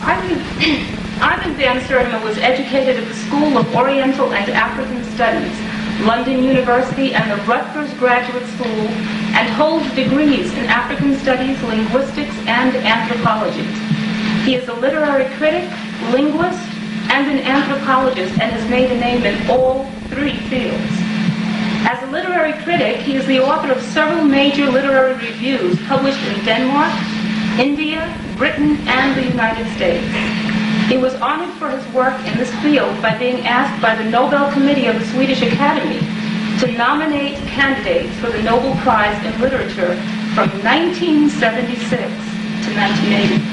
Ivan van Sertima was educated at the School of Oriental and African Studies, London University, and the Rutgers Graduate School, and holds degrees in African Studies, Linguistics, and Anthropology. He is a literary critic, linguist, and an anthropologist, and has made a name in all three fields. As a literary critic, he is the author of several major literary reviews published in Denmark, India, Britain, and the United States. He was honored for his work in this field by being asked by the Nobel Committee of the Swedish Academy to nominate candidates for the Nobel Prize in Literature from 1976 to 1980.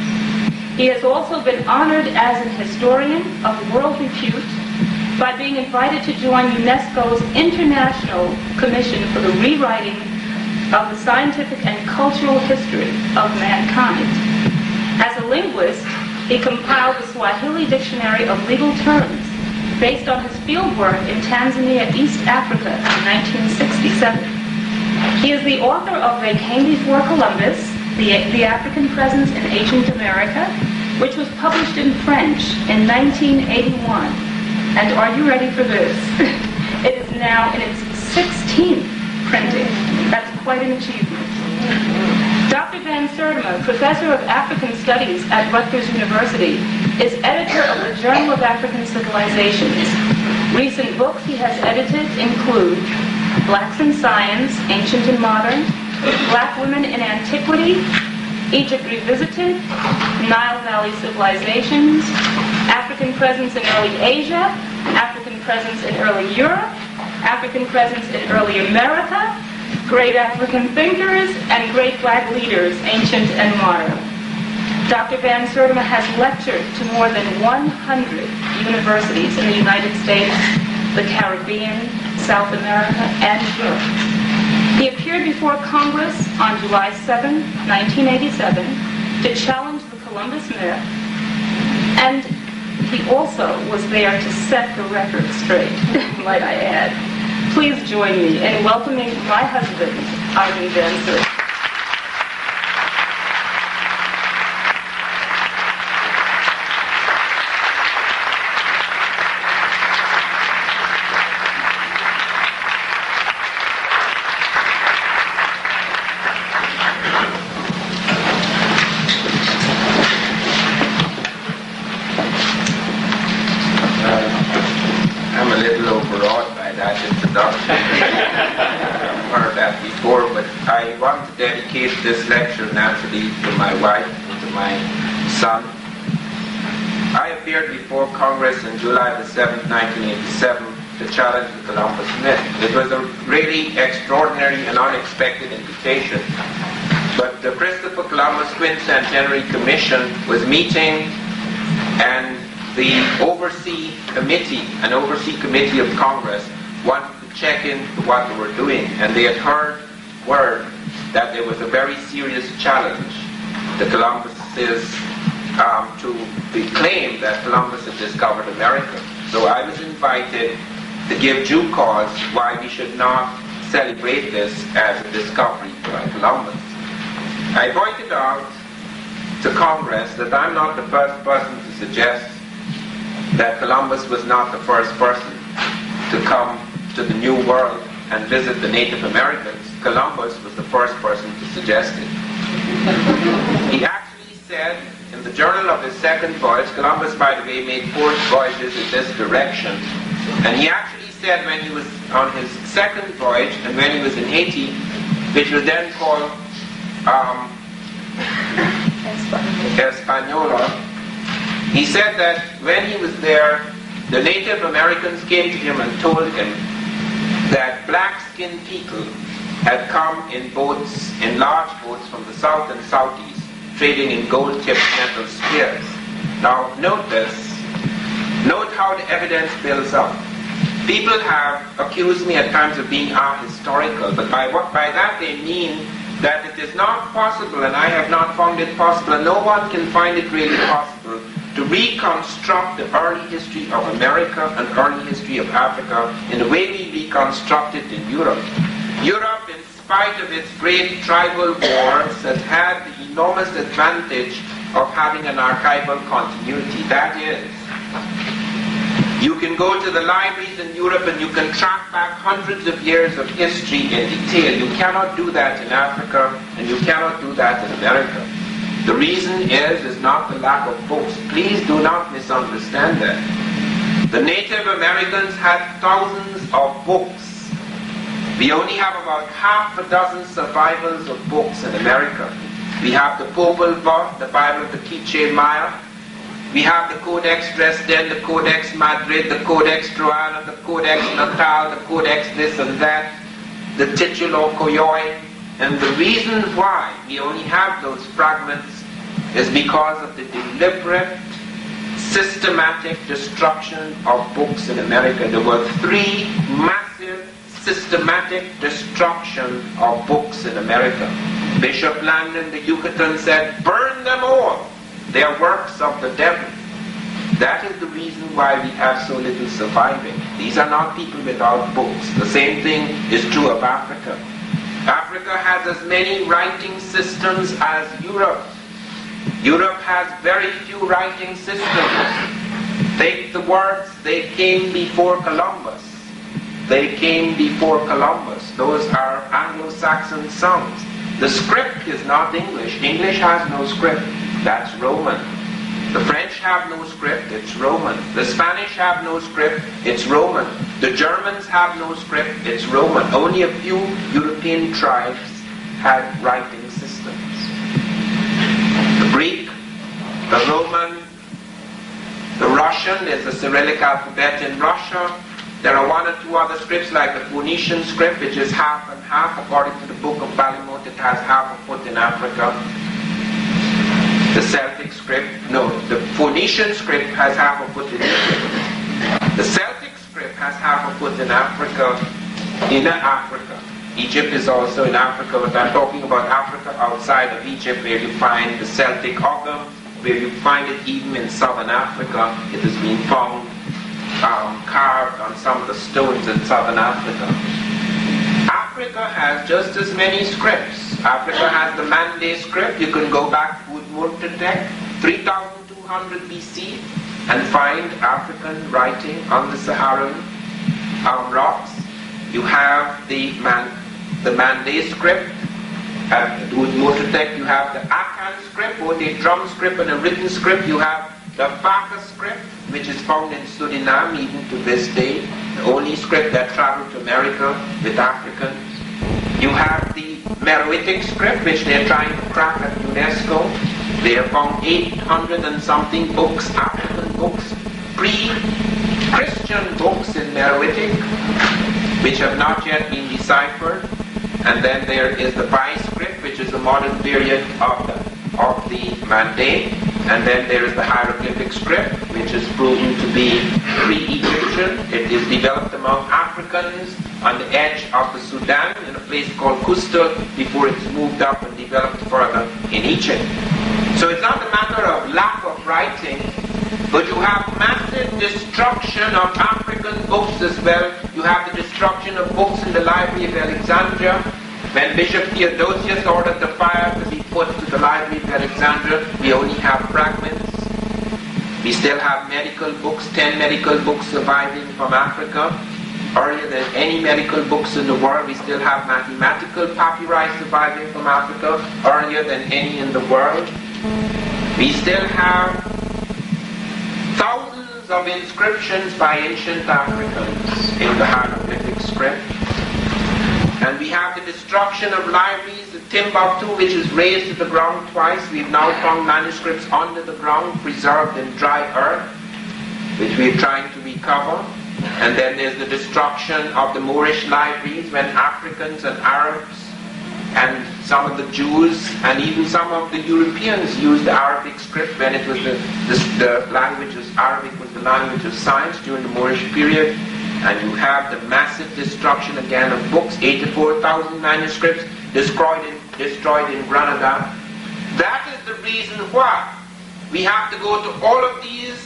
He has also been honored as an historian of world repute by being invited to join UNESCO's International Commission for the Rewriting of the Scientific and Cultural History of Mankind. As a linguist, he compiled the Swahili Dictionary of Legal Terms based on his fieldwork in Tanzania, East Africa in 1967. He is the author of They Came Before Columbus, the African Presence in Ancient America, which was published in French in 1981. And are you ready for this? It is now in its 16th printing. That's quite an achievement. Dr. van Sertima, Professor of African Studies at Rutgers University, is editor of the Journal of African Civilizations. Recent books he has edited include Blacks in Science, Ancient and Modern, Black Women in Antiquity, Egypt Revisited, Nile Valley Civilizations, African Presence in Early Asia, African Presence in Early Europe, African Presence in Early America, Great African Thinkers, and Great Black Leaders, Ancient and Modern. Dr. van Sertima has lectured to more than 100 universities in the United States, the Caribbean, South America, and Europe. He appeared before Congress on July 7, 1987, to challenge the Columbus myth, and he also was there to set the record straight, might I add. Please join me in welcoming my husband, Ivan van Sertima. I'm a little overawed by that introduction. I've heard that before, but I want to dedicate this lecture naturally to my wife and to my son. I appeared before Congress on July the 7th, 1987 to challenge the Columbus myth. It was a really extraordinary and unexpected invitation. But the Christopher Columbus Quincentenary Commission was meeting, and the Oversee Committee of Congress wanted to check in what they were doing, and they had heard word that there was a very serious challenge to Columbus's to claim that Columbus had discovered America. So I was invited to give due cause why we should not celebrate this as a discovery by Columbus. I pointed out to Congress that I'm not the first person to suggest that Columbus was not the first person to come to the New World and visit the Native Americans. Columbus was the first person to suggest it. He actually said in the journal of his second voyage, Columbus, by the way, made 4 voyages in this direction, and he actually said when he was on his second voyage and when he was in Haiti, which was then called Hispaniola, he said that when he was there, the Native Americans came to him and told him that black-skinned people had come in boats, in large boats from the south and southeast, trading in gold-tipped metal spears. Now, note this. Note how the evidence builds up. People have accused me at times of being ahistorical, but by that they mean that it is not possible, and I have not found it possible, and no one can find it really possible, to reconstruct the early history of America and early history of Africa in the way we reconstruct it in Europe. Europe, in spite of its great tribal wars, has had the enormous advantage of having an archival continuity. That is, you can go to the libraries in Europe and you can track back hundreds of years of history in detail. You cannot do that in Africa, and you cannot do that in America. The reason is not the lack of books. Please do not misunderstand that. The Native Americans had thousands of books. We only have about half a dozen survivals of books in America. We have the Popol Vuh, the Bible of the Quiche Maya. We have the Codex Dresden, the Codex Madrid, the Codex Troana, the Codex Natal, the Codex this and that, the Titulo Coyoy. And the reason why we only have those fragments is because of the deliberate, systematic destruction of books in America. There were 3 massive, systematic destruction of books in America. Bishop Landon, the Yucatan, said, burn them all. They are works of the devil. That is the reason why we have so little surviving. These are not people without books. The same thing is true of Africa. Africa has as many writing systems as Europe. Europe has very few writing systems. Take the words, they came before Columbus. They came before Columbus. Those are Anglo-Saxon songs. The script is not English. English has no script. That's Roman. The French have no script. It's Roman. The Spanish have no script. It's Roman. The Germans have no script. It's Roman. Only a few European tribes had writing systems. The Greek, the Roman, the Russian, there's the Cyrillic alphabet in Russia. There are 1 or 2 other scripts like the Phoenician script, which is half and half. According to the Book of Balimut, it has half a foot in Africa. The Celtic script, no, the Phoenician script has half a foot in Egypt. The Celtic script has half a foot in Africa, inner Africa. Egypt is also in Africa, but I'm talking about Africa outside of Egypt, where you find the Celtic Ogham, where you find it even in southern Africa. It has been found carved on some of the stones in southern Africa. Africa has just as many scripts. Africa has the Mande script. You can go back to Udmurtetek, 3200 BC, and find African writing on the Saharan rocks. You have the Mande script. At Udmurtetek, you have the Akan script, both a drum script and a written script. You have the Faka script, which is found in Suriname even to this day, the only script that traveled to America with Africans. You have the Meroitic script, which they're trying to crack at UNESCO. They have found 800 and something books, African books, pre-Christian books in Meroitic, which have not yet been deciphered. And then there is the Bai script, which is a modern variant of the Mande. And then there is the hieroglyphic script, which is proven to be pre-Egyptian. It is developed among Africans on the edge of the Sudan in a place called Kustal before it's moved up and developed further in Egypt. So it's not a matter of lack of writing, but you have massive destruction of African books as well. You have the destruction of books in the Library of Alexandria. When Bishop Theodosius ordered the fire to be put to the Library of Alexandria, we only have fragments. We still have medical books, 10 medical books surviving from Africa. Earlier than any medical books in the world, we still have mathematical papyri surviving from Africa, earlier than any in the world. We still have thousands of inscriptions by ancient Africans in the hieroglyphic script. And we have the destruction of libraries, the Timbuktu, which is razed to the ground twice. We've now found manuscripts under the ground, preserved in dry earth, which we're trying to recover. And then there's the destruction of the Moorish libraries when Africans and Arabs and some of the Jews and even some of the Europeans used the Arabic script when it was the language of Arabic was the language of science during the Moorish period. And you have the massive destruction again of books, 84,000 manuscripts destroyed in Granada. That is the reason why we have to go to all of these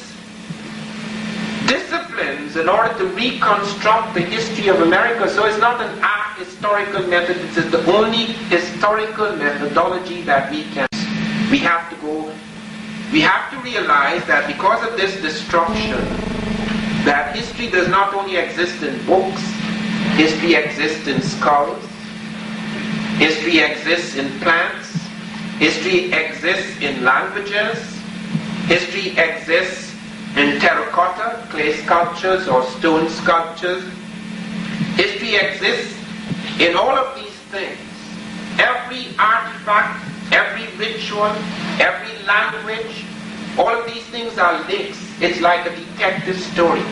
disciplines in order to reconstruct the history of America. So it's not an historical method, it's the only historical methodology that we can. We have to go we have to realize that because of this destruction, that history does not only exist in books, history exists in skulls, history exists in plants, history exists in languages, history exists in terracotta, clay sculptures or stone sculptures. History exists in all of these things. Every artifact, every ritual, every language, all of these things are links. It's like a detective story.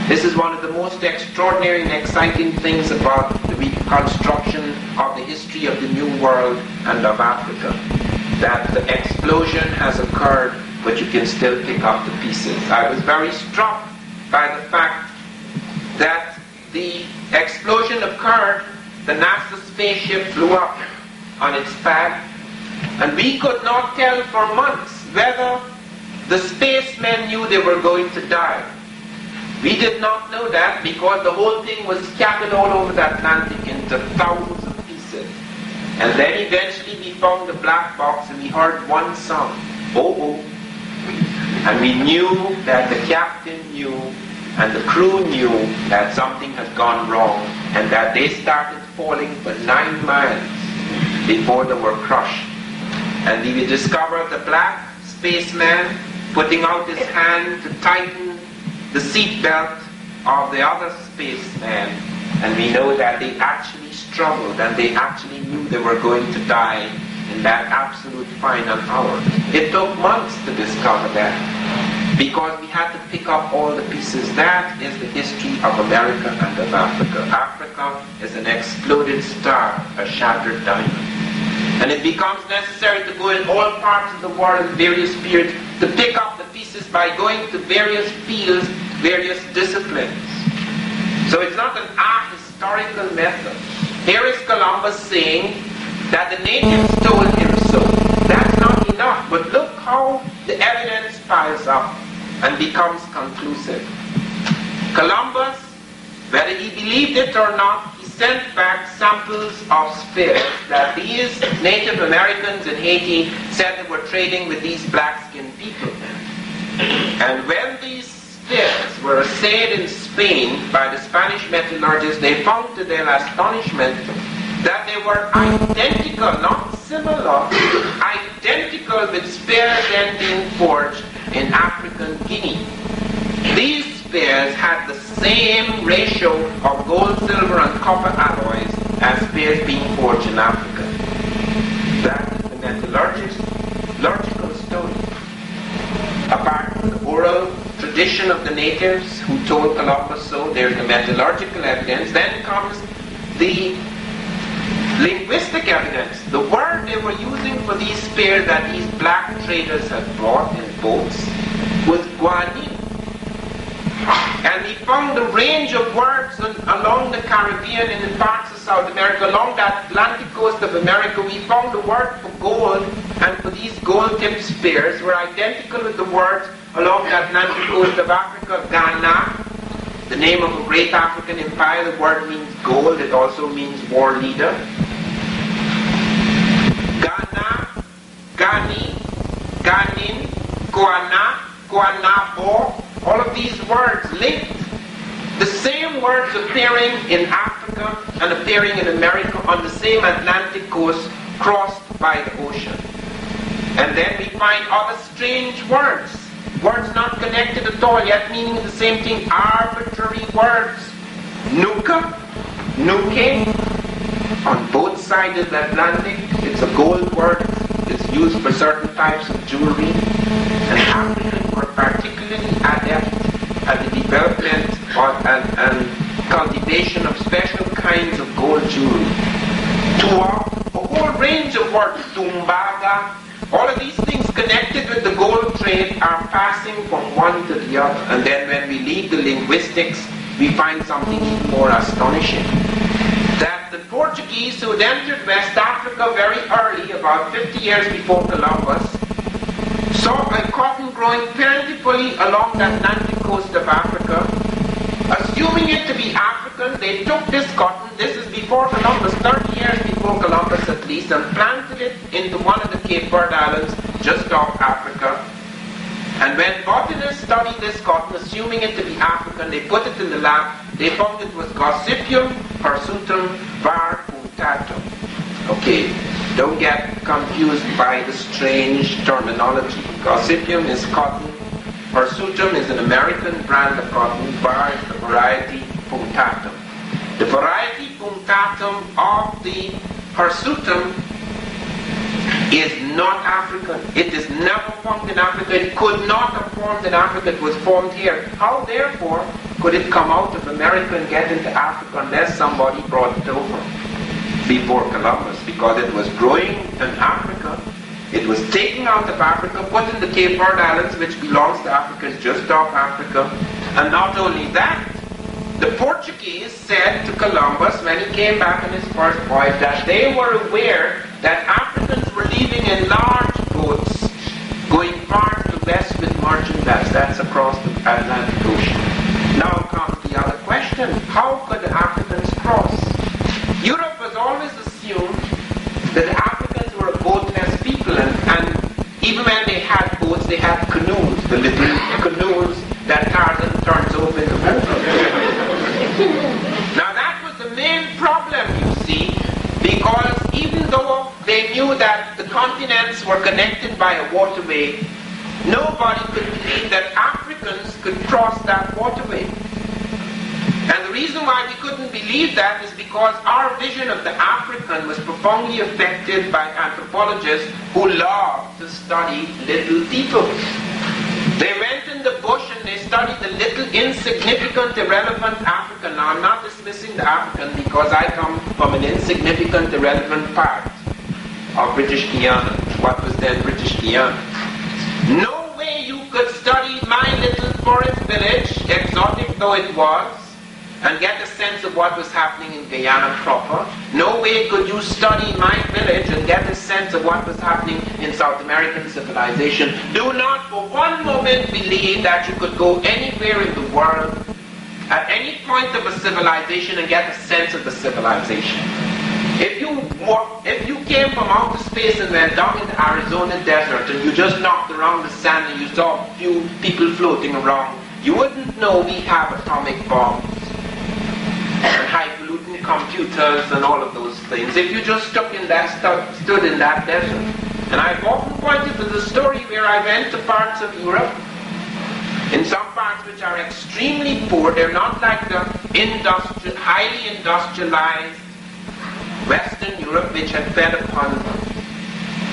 This is one of the most extraordinary and exciting things about the reconstruction of the history of the New World and of Africa. That the explosion has occurred, but you can still pick up the pieces. I was very struck by the fact that the explosion occurred, the NASA spaceship flew up on its path, and we could not tell for months whether the spacemen knew they were going to die. We did not know that because the whole thing was scattered all over the Atlantic into thousands of pieces. And then eventually we found the black box and we heard one sound, oh oh. And we knew that the captain knew and the crew knew that something had gone wrong and that they started falling for 9 miles before they were crushed. And we discovered the black spaceman putting out his hand to tighten the seat belt of the other spaceman, and we know that they actually struggled and they actually knew they were going to die in that absolute final hour. It took months to discover that because we had to pick up all the pieces. That is the history of America and of Africa. Africa is an exploded star, a shattered diamond. And it becomes necessary to go in all parts of the world in various periods to pick up the pieces by going to various fields, various disciplines. So it's not an ahistorical method. Here is Columbus saying that the natives told him so. That's not enough, but look how the evidence piles up and becomes conclusive. Columbus, whether he believed it or not, he sent back samples of spears that these Native Americans in Haiti said they were trading with these black-skinned people. And when these spears were assayed in Spain by the Spanish metallurgists, they found to their astonishment that they were identical, not similar, identical with spears then being forged in African Guinea. These spears had the same ratio of gold, silver, and copper alloys as spears being forged in Africa. That is the metallurgical story. Apart from the oral tradition of the natives who told Columbus so, there's the metallurgical evidence. Then comes the linguistic evidence. The word they were using for these spears that these black traders had brought in boats was guanine. And he found a range of words along the Caribbean and in parts of South America, along that Atlantic coast of America. We found the word for gold, and for these gold-tipped spears were identical with the words along the Atlantic coast of Africa. Ghana, the name of a great African empire, the word means gold. It also means war leader. Ghana, Ghani, Ghanin, Guana, Guanabo. All of these words linked, the same words appearing in Africa and appearing in America on the same Atlantic coast crossed by the ocean. And then we find other strange words, words not connected at all yet meaning the same thing, arbitrary words. Nuka, Nuke, on both sides of the Atlantic, it's a gold word, it's used for certain types of jewelry. And Africans were particularly adept at the development and cultivation of special kinds of gold jewelry. Tua, a whole range of words, Tumbaga, all of these things connected with the gold trade are passing from one to the other. And then when we leave the linguistics, we find something even more astonishing. That the Portuguese who had entered West Africa very early, about 50 years before Columbus, saw a cotton growing plentifully along the Atlantic coast of Africa. Assuming it to be African, they took this cotton, this is before Columbus, 30 years before Columbus at least, and planted it into one of the Cape Verde Islands just off Africa. And when botanists studied this cotton, assuming it to be African, they put it in the lab, they found it was Gossypium hirsutum var. Okay, don't get confused by the strange terminology. Gossypium is cotton, hirsutum is an American brand of cotton, var is the variety punctatum. The variety punctatum of the hirsutum is not African. It is never formed in Africa. It could not have formed in Africa. It was formed here. How, therefore, could it come out of America and get into Africa unless somebody brought it over before Columbus? Because it was growing in Africa. It was taken out of Africa, put in the Cape Verde Islands, which belongs to Africa, it's just off Africa. And not only that, the Portuguese said to Columbus when he came back on his first voyage that they were aware that Africans were leaving in large boats going far to the west with merchandise. That's across the Atlantic Ocean. Now comes the other question. How could the Africans cross? Europe has always assumed that the Africans were a boatless people, and even when they had boats, they had canoes, the little canoes that Tarzan turns over in the movie. Now that was the main problem, you see, because even though they knew that the continents were connected by a waterway, nobody could believe that Africans could cross that waterway. And the reason why we couldn't believe that is because our vision of the African was profoundly affected by anthropologists who loved to study little people. They went in the bush and they studied the little insignificant, irrelevant African. Now I'm not dismissing the African because I come from an insignificant, irrelevant part of British Guiana, what was then British Guiana. No way you could study my little forest village, exotic though it was, and get a sense of what was happening in Guyana proper. No way could you study my village and get a sense of what was happening in South American civilization. Do not for one moment believe that you could go anywhere in the world at any point of a civilization and get a sense of the civilization. If you came from outer space and went down in the Arizona desert and you just knocked around the sand and you saw a few people floating around, you wouldn't know we have atomic bombs and highfalutin computers and all of those things if you just stood in that desert. And I've often pointed to the story where I went to parts of Europe, in some parts which are extremely poor. They're not like the highly industrialized Western Europe, which had fed upon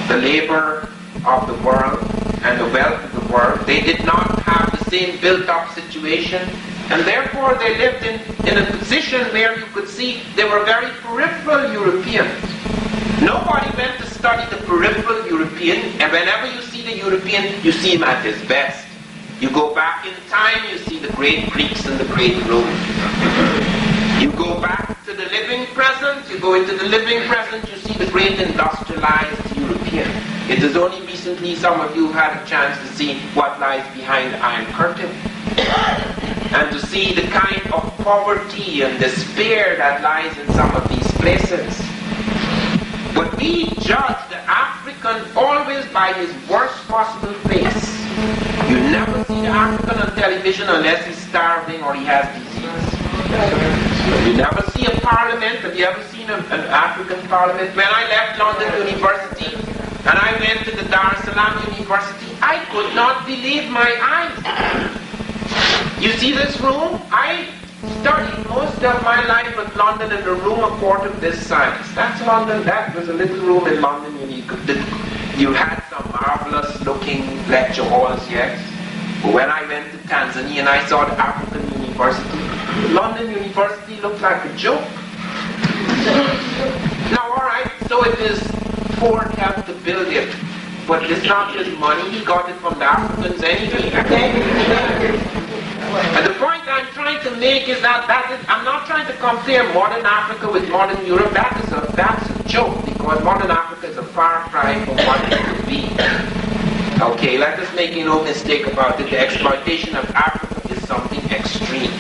the labor of the world and the wealth of the world. They did not have the same built-up situation, and therefore they lived in a position where you could see they were very peripheral Europeans. Nobody went to study the peripheral European, and whenever you see the European, you see him at his best. You go back in time, you see the great Greeks and the great Romans. You go back to the living present, you go into the living present, you see the great industrialized European. It is only recently some of you had a chance to see what lies behind the Iron Curtain, and to see the kind of poverty and despair that lies in some of these places. But we judge the African always by his worst possible face. You never see the African on television unless he's starving or he has disease. You never see a parliament. Have you ever seen an African parliament? When I left London University and I went to the Dar es Salaam University, I could not believe my eyes. You see this room? I studied most of my life at London in a room a quarter of this size. That's London. That was a little room in London. You had some marvelous looking lecture halls, yes. But when I went to Tanzania and I saw the African University, London University looked like a joke. Now alright, so it is Ford helped to build it, but it's not his money, he got it from the Africans anyway. And the point I'm trying to make is that I'm not trying to compare modern Africa with modern Europe. That's a joke, because modern Africa is a far cry from what it could be. Okay, let us make no mistake about it. The exploitation of Africa is something extreme.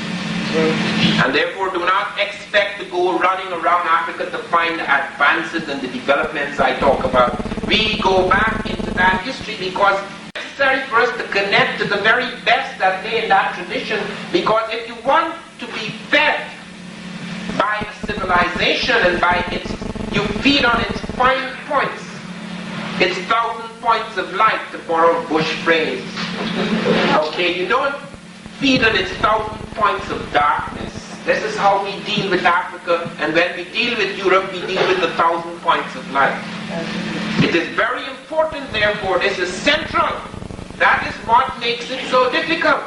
And therefore do not expect to go running around Africa to find the advances and the developments I talk about. We go back into that history because it's necessary for us to connect to the very best that lay in that tradition, because if you want to be fed by a civilization and by its, you feed on its fine points, its 1,000 points of light, to borrow Bush phrase. Okay, you don't feed on its 1,000 points of darkness. This is how we deal with Africa, and when we deal with Europe, we deal with the 1,000 points of light. It is very important, therefore, this is central. That is what makes it so difficult.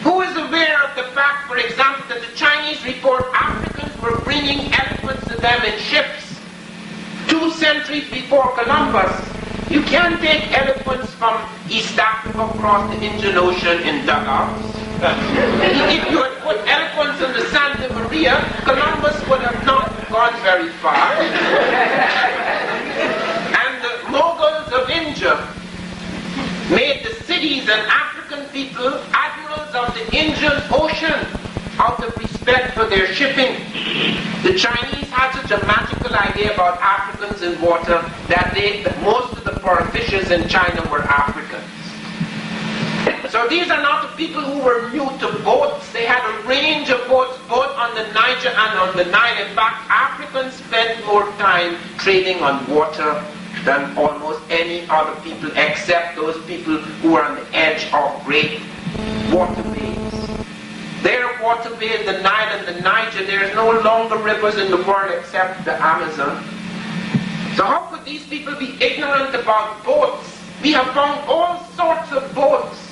Who is aware of the fact, for example, that the Chinese report Africans were bringing elephants to them in ships 2 centuries before Columbus? You can't take elephants from East Africa across the Indian Ocean in dugouts. If you had put elephants in the Santa Maria, Columbus would have not gone very far. And the Mughals of India made the cities and African people admirals of the Indian Ocean out of respect for their shipping. The Chinese had such a magical idea about Africans in water that most of the poor fishes in China were Africans. So these are not the people who were new to boats. They had a range of boats both on the Niger and on the Nile. In fact, Africans spent more time trading on water than almost any other people, except those people who are on the edge of great waterways. Their waterways, the Nile and the Niger, there is no longer rivers in the world except the Amazon. So how could these people be ignorant about boats? We have found all sorts of boats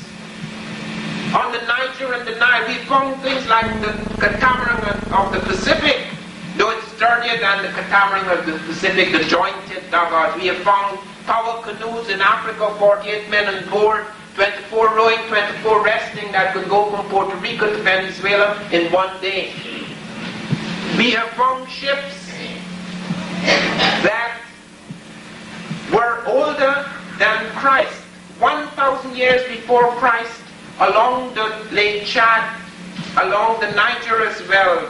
on the Niger and the Nile. We found things like the catamaran of the Pacific, though it's sturdier than the catamaran of the Pacific, the jointed dugouts. We have found power canoes in Africa, 48 men on board, 24 rowing, 24 resting, that could go from Puerto Rico to Venezuela in one day. We have found ships that were older than Christ, 1,000 years before Christ, along the Lake Chad, along the Niger as well,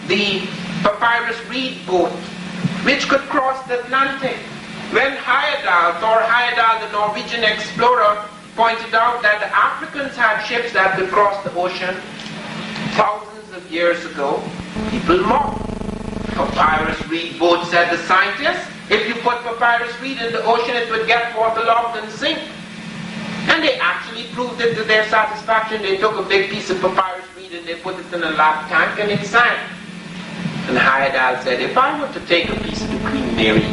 the papyrus reed boat, which could cross the Atlantic. When Heyerdahl, the Norwegian explorer, pointed out that the Africans had ships that could cross the ocean thousands of years ago, people mocked. Papyrus reed boat, said the scientists, if you put papyrus reed in the ocean, it would get waterlogged and sink. And they actually proved it to their satisfaction. They took a big piece of papyrus reed and they put it in a lap tank and it sank. And Heyerdahl said, if I were to take a piece of the Queen Mary,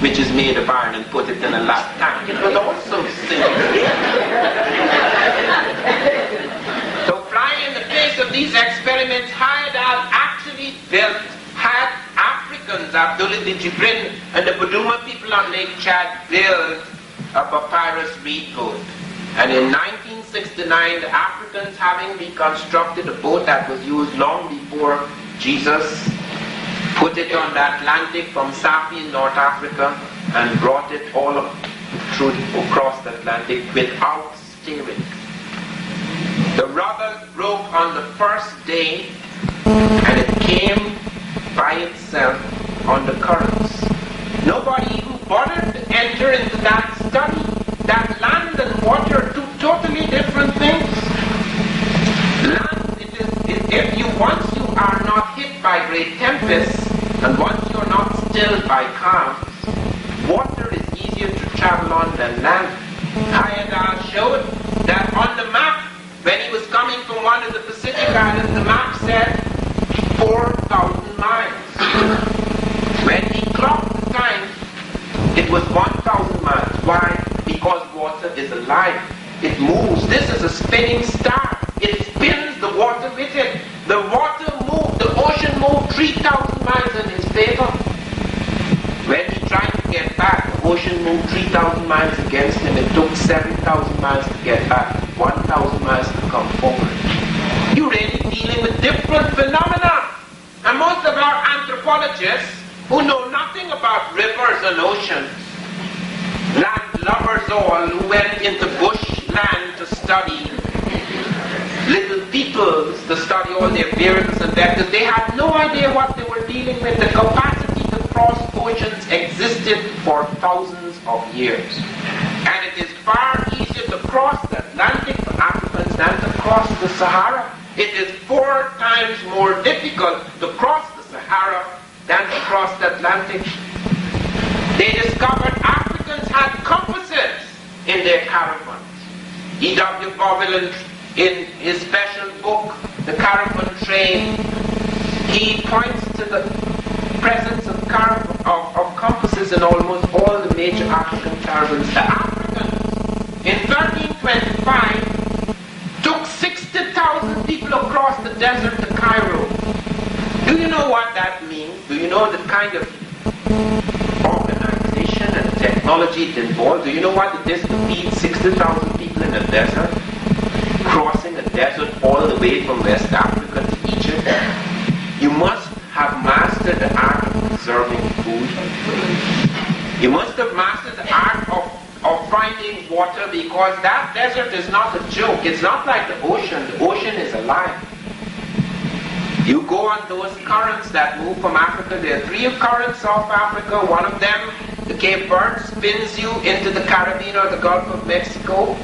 which is made of iron, and put it in a lap tank, it would also sink. So flying in the face of these experiments, Heyerdahl actually had Africans, Abdullah the Jibrin and the Buduma people on Lake Chad, build a papyrus reed boat. And in 1969, the Africans, having reconstructed a boat that was used long before Jesus, put it on the Atlantic from Safi in North Africa and brought it all across the Atlantic without steering. The rudder broke on the first day and it came by itself on the currents. Nobody even bothered to enter into that study. That land and water are two totally different things. Land, once you are not hit by great tempests, and once you are not stilled by calms, water is easier to travel on than land. Heyerdahl showed that on the map, when he was coming from one of the Pacific islands, the map said 4,000 miles. When he clocked the time, it was 1,000 miles. Why? Because water is alive. It moves. This is a spinning star. It spins the water with it. The water moved, the ocean moved 3,000 miles in his favor. When he tried to get back, the ocean moved 3,000 miles against him. It took 7,000 miles to get back, 1,000 miles to come forward. You're really dealing with different phenomena. And most of our anthropologists, who know nothing about rivers and oceans, land lovers all, who went into bush land to study little peoples, to study all their variants and vectors, they had no idea what they were dealing with. The capacity to cross oceans existed for thousands of years. And it is far easier to cross the Atlantic for Africans than to cross the Sahara. It is 4 times more difficult to cross the Sahara than to cross the Atlantic. They discovered Africans had compasses in their caravans. E.W. Bovill, in his special book, The Caravan Train, he points to the presence of compasses in almost all the major African caravans. The Africans, in 1325, took 60,000 people across the desert to Cairo. Do you know what that means? Do you know the kind of organization and technology it involves? Do you know what it is to feed 60,000 people in a desert? Crossing a desert all the way from West Africa to Egypt. You must have mastered the art of preserving food. You must have mastered the art of finding water, because that desert is not a joke. It's not like the ocean. The ocean is alive. You go on those currents that move from Africa. There are 3 currents off Africa. One of them, the Cape Verde, spins you into the Caribbean or the Gulf of Mexico.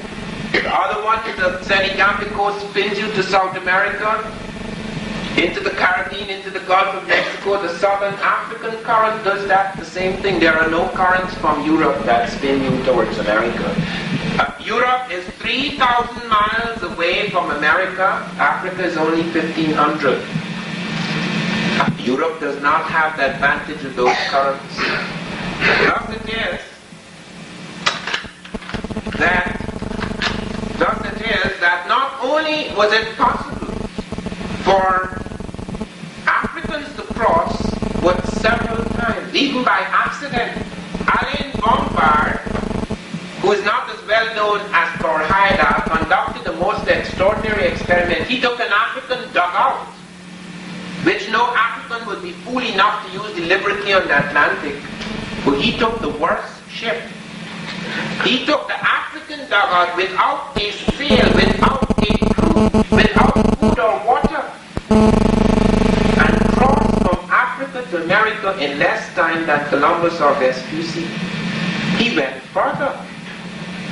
The other one, the Senegambico, spins you to South America, into the Caribbean, into the Gulf of Mexico. The Southern African current does that, the same thing. There are no currents from Europe that spin you towards America. Europe is 3,000 miles away from America. Africa is only 1,500. Europe does not have the advantage of those currents. Thus it is that not only was it possible for Africans to cross, but several times, even by accident. Alain Bombard, who is not as well known as Thor Heyerdahl, conducted the most extraordinary experiment. He took an African dugout, which no African would be fool enough to use deliberately on the Atlantic, but he took the worst ship. He took the African dugout without a sail, without a crew, without food or water, and crossed from Africa to America in less time than Columbus or Vespucci. He went further.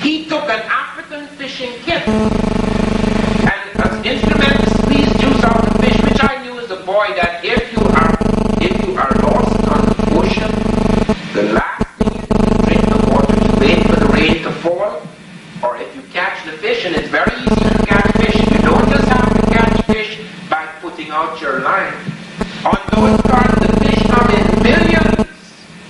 He took an African fishing kit and an instrument to squeeze juice out of the fish, which I knew as a boy that if you are lost on the ocean, the last thing you do is drink the water. You wait for the rain to fall, or if you catch the fish, and it's very easy to catch fish. You don't just have to catch fish by putting out your line. On those cards, the fish come in millions.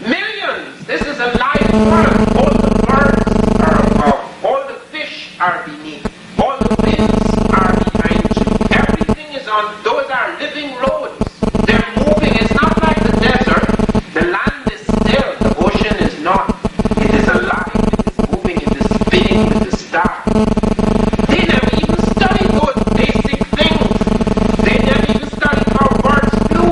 Millions! This is a live world. All the birds are above. All the fish are beneath. All the winds are behind you. Everything is on. Those are living roads. They're moving. It's not like the desert. The land is still. The ocean is not. It is alive. It is moving. It is spinning with the stars. They never even studied those basic things. They never even studied how birds flew.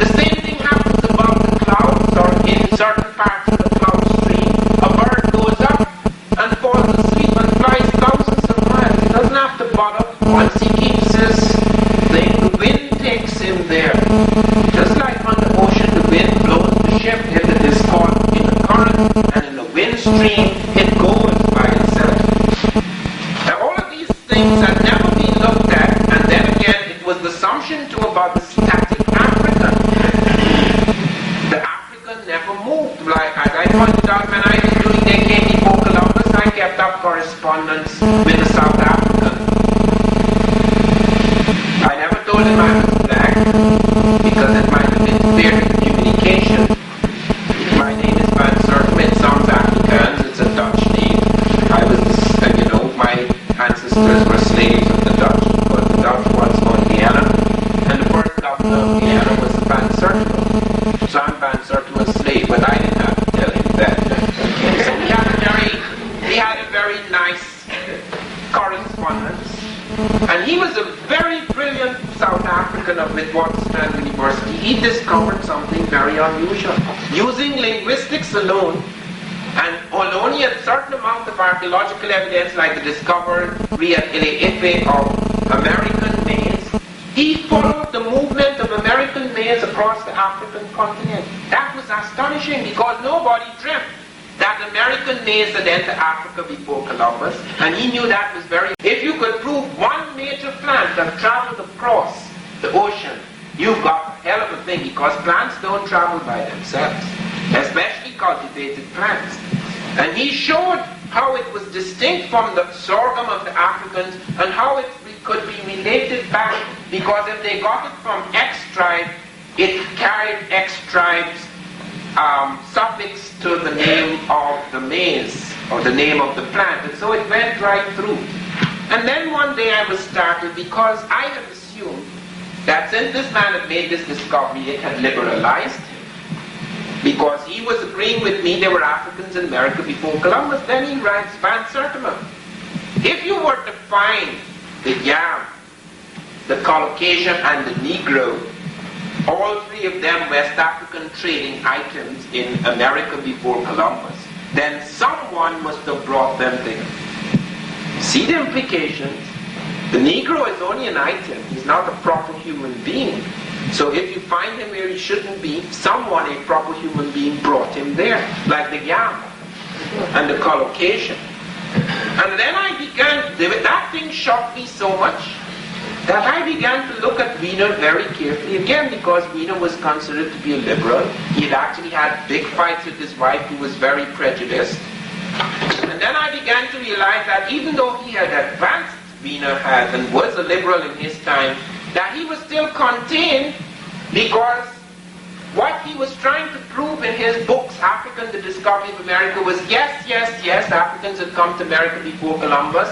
The same thing happens above the clouds or in certain parts of the cloud stream. A bird goes up and falls asleep and flies thousands of miles. He doesn't have to bother. Once he keeps his thing, the wind takes him there. Just like on the ocean, the wind blows the ship if it is caught in a current, and in the wind stream, it goes by itself. Now all of these things had never been looked at, and then again, it was the assumption too about the static African. The African never moved. Like as I pointed out when I was doing the came before Columbus, I kept up correspondence with the South African. I never told him I was black, because it might have interfered with communication. My name is Van Sertima. It sounds Afrikaans. It's a Dutch name. I was, my ancestors were slaves of the Dutch, but the Dutch was on Guyana, and the first governor of Guyana was Van Sertima. So I'm Van Sertima's slave, but I didn't have to tell him that. So we had a very nice correspondence, and he was a very brilliant South African of Witwatersrand University. He discovered something very unusual. Using linguistics alone, and on only a certain amount of archaeological evidence like the discovery at Ile-Ife of American males, he followed the movement of American males across the African continent. That was astonishing, because nobody dreamt that that American maize had entered Africa before Columbus, and he knew that was very... If you could prove one major plant that traveled across the ocean, you've got a hell of a thing, because plants don't travel by themselves, especially cultivated plants. And he showed how it was distinct from the sorghum of the Africans, and how it could be related back, because if they got it from X tribe, it carried X tribe's suffix to the name of the maize, or the name of the plant, and so it went right through. And then one day I was startled, because I had assumed that since this man had made this discovery, it had liberalized him. Because he was agreeing with me there were Africans in America before Columbus. Then he writes, Van Sertima, if you were to find the yam, the Caucasian and the Negro, all three of them West African trading items in America before Columbus, then someone must have brought them there. See the implications? The Negro is only an item. He's not a proper human being. So if you find him where he shouldn't be, someone, a proper human being, brought him there, like the yam and the Caucasian. And then I began, that thing shocked me so much that I began to look at Wiener very carefully, again because Wiener was considered to be a liberal. He had actually had big fights with his wife, who was very prejudiced. And then I began to realize that even though he had advanced, Wiener had, and was a liberal in his time, that he was still contained, because what he was trying to prove in his books, African, the Discovery of America, was yes, Africans had come to America before Columbus.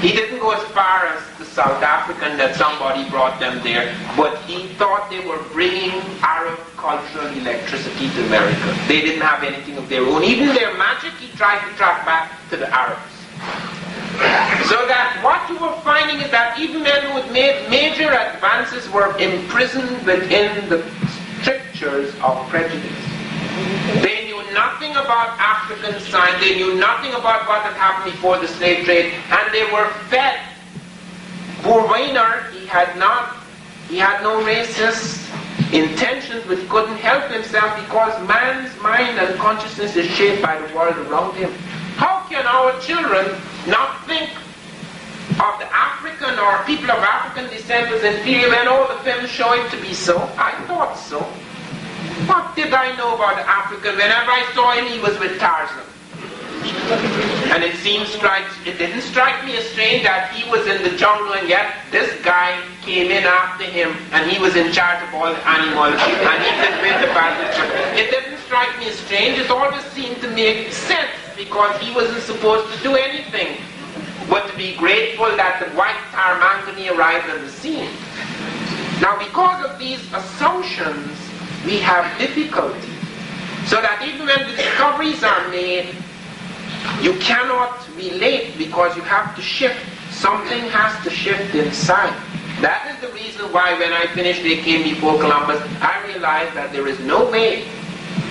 He didn't go as far as the South African, that somebody brought them there, but he thought they were bringing Arab cultural electricity to America. They didn't have anything of their own. Even their magic, he tried to track back to the Arabs. So that what you were finding is that even men who had made major advances were imprisoned within the strictures of prejudice. They knew nothing about African science, they knew nothing about what had happened before the slave trade, and they were fed. Poor Wiener, he had no racist intentions, but he couldn't help himself, because man's mind and consciousness is shaped by the world around him. How can our children not think of the African or people of African descent as inferior when all the films show it to be so? I thought so. What did I know about the African? Whenever I saw him, he was with Tarzan. And it didn't strike me as strange that he was in the jungle, and yet this guy came in after him, and he was in charge of all the animals, and he did win the battle. It didn't strike me as strange. It always seemed to make sense, because he wasn't supposed to do anything but to be grateful that the white Tarmangani arrived on the scene. Now, because of these assumptions, we have difficulty. So that even when the discoveries are made, you cannot relate, because you have to shift. Something has to shift inside. That is the reason why when I finished They Came Before Columbus, I realized that there is no way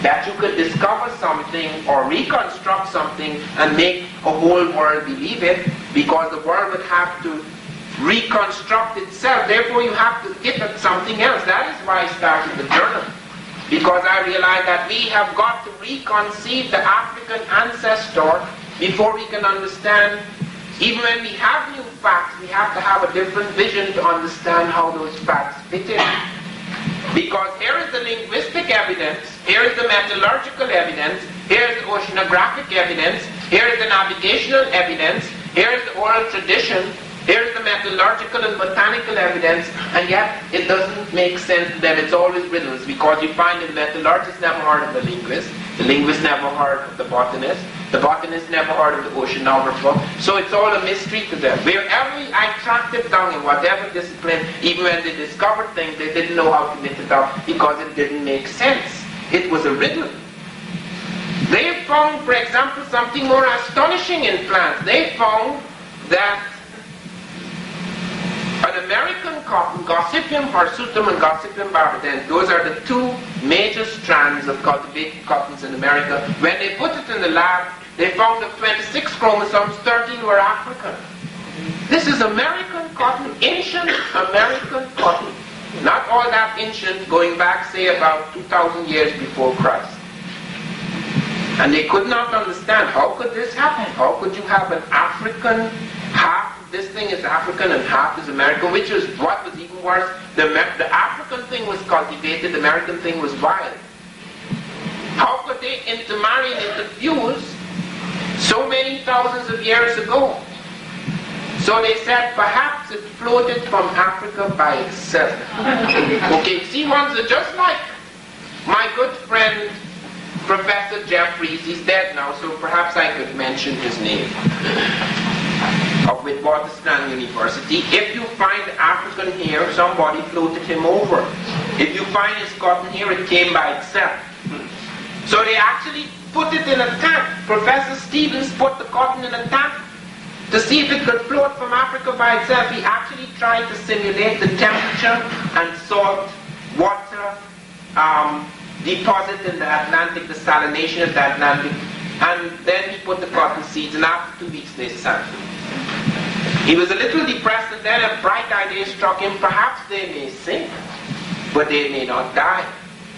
that you could discover something or reconstruct something and make a whole world believe it, because the world would have to reconstruct itself. Therefore, you have to get at something else. That is why I started the journal, because I realized that we have got to reconceive the African ancestor before we can understand. Even when we have new facts, we have to have a different vision to understand how those facts fit in. Because here is the linguistic evidence, here is the metallurgical evidence, here is the oceanographic evidence, here is the navigational evidence, here is the oral tradition, here is the metallurgical and botanical evidence, and yet it doesn't make sense to them. It's always riddles, because you find the metallurgist never heard of the linguist never heard of the botanist never heard of the oceanographer, so it's all a mystery to them. Wherever I tracked them down in whatever discipline, even when they discovered things, they didn't know how to knit it up, because it didn't make sense. It was a riddle. They found, for example, something more astonishing in plants. They found that an American cotton, Gossypium hirsutum and Gossypium barbadense, those are the two major strands of cultivated cottons in America. When they put it in the lab, they found of 26 chromosomes, 13 were African. This is American cotton, ancient American cotton. Not all that ancient, going back, say, about 2,000 years before Christ. And they could not understand, how could this happen? How could you have an African, half this thing is African and half is American, which is what was even worse. The African thing was cultivated, the American thing was wild. How could they intermarry and interfuse so many thousands of years ago? So they said perhaps it floated from Africa by itself. Okay, see, ones are just like my good friend Professor Jeffries. He's dead now, so perhaps I could mention his name. Of Witwatersrand University. If you find African hair, somebody floated him over. If you find his cotton hair, it came by itself. So they actually put it in a tank. Professor Stevens put the cotton in a tank to see if it could float from Africa by itself. He actually tried to simulate the temperature and salt water deposit in the Atlantic, the salination of the Atlantic, and then he put the cotton seeds, and after 2 weeks they sank. He was a little depressed, and then a bright idea struck him. Perhaps they may sink, but they may not die.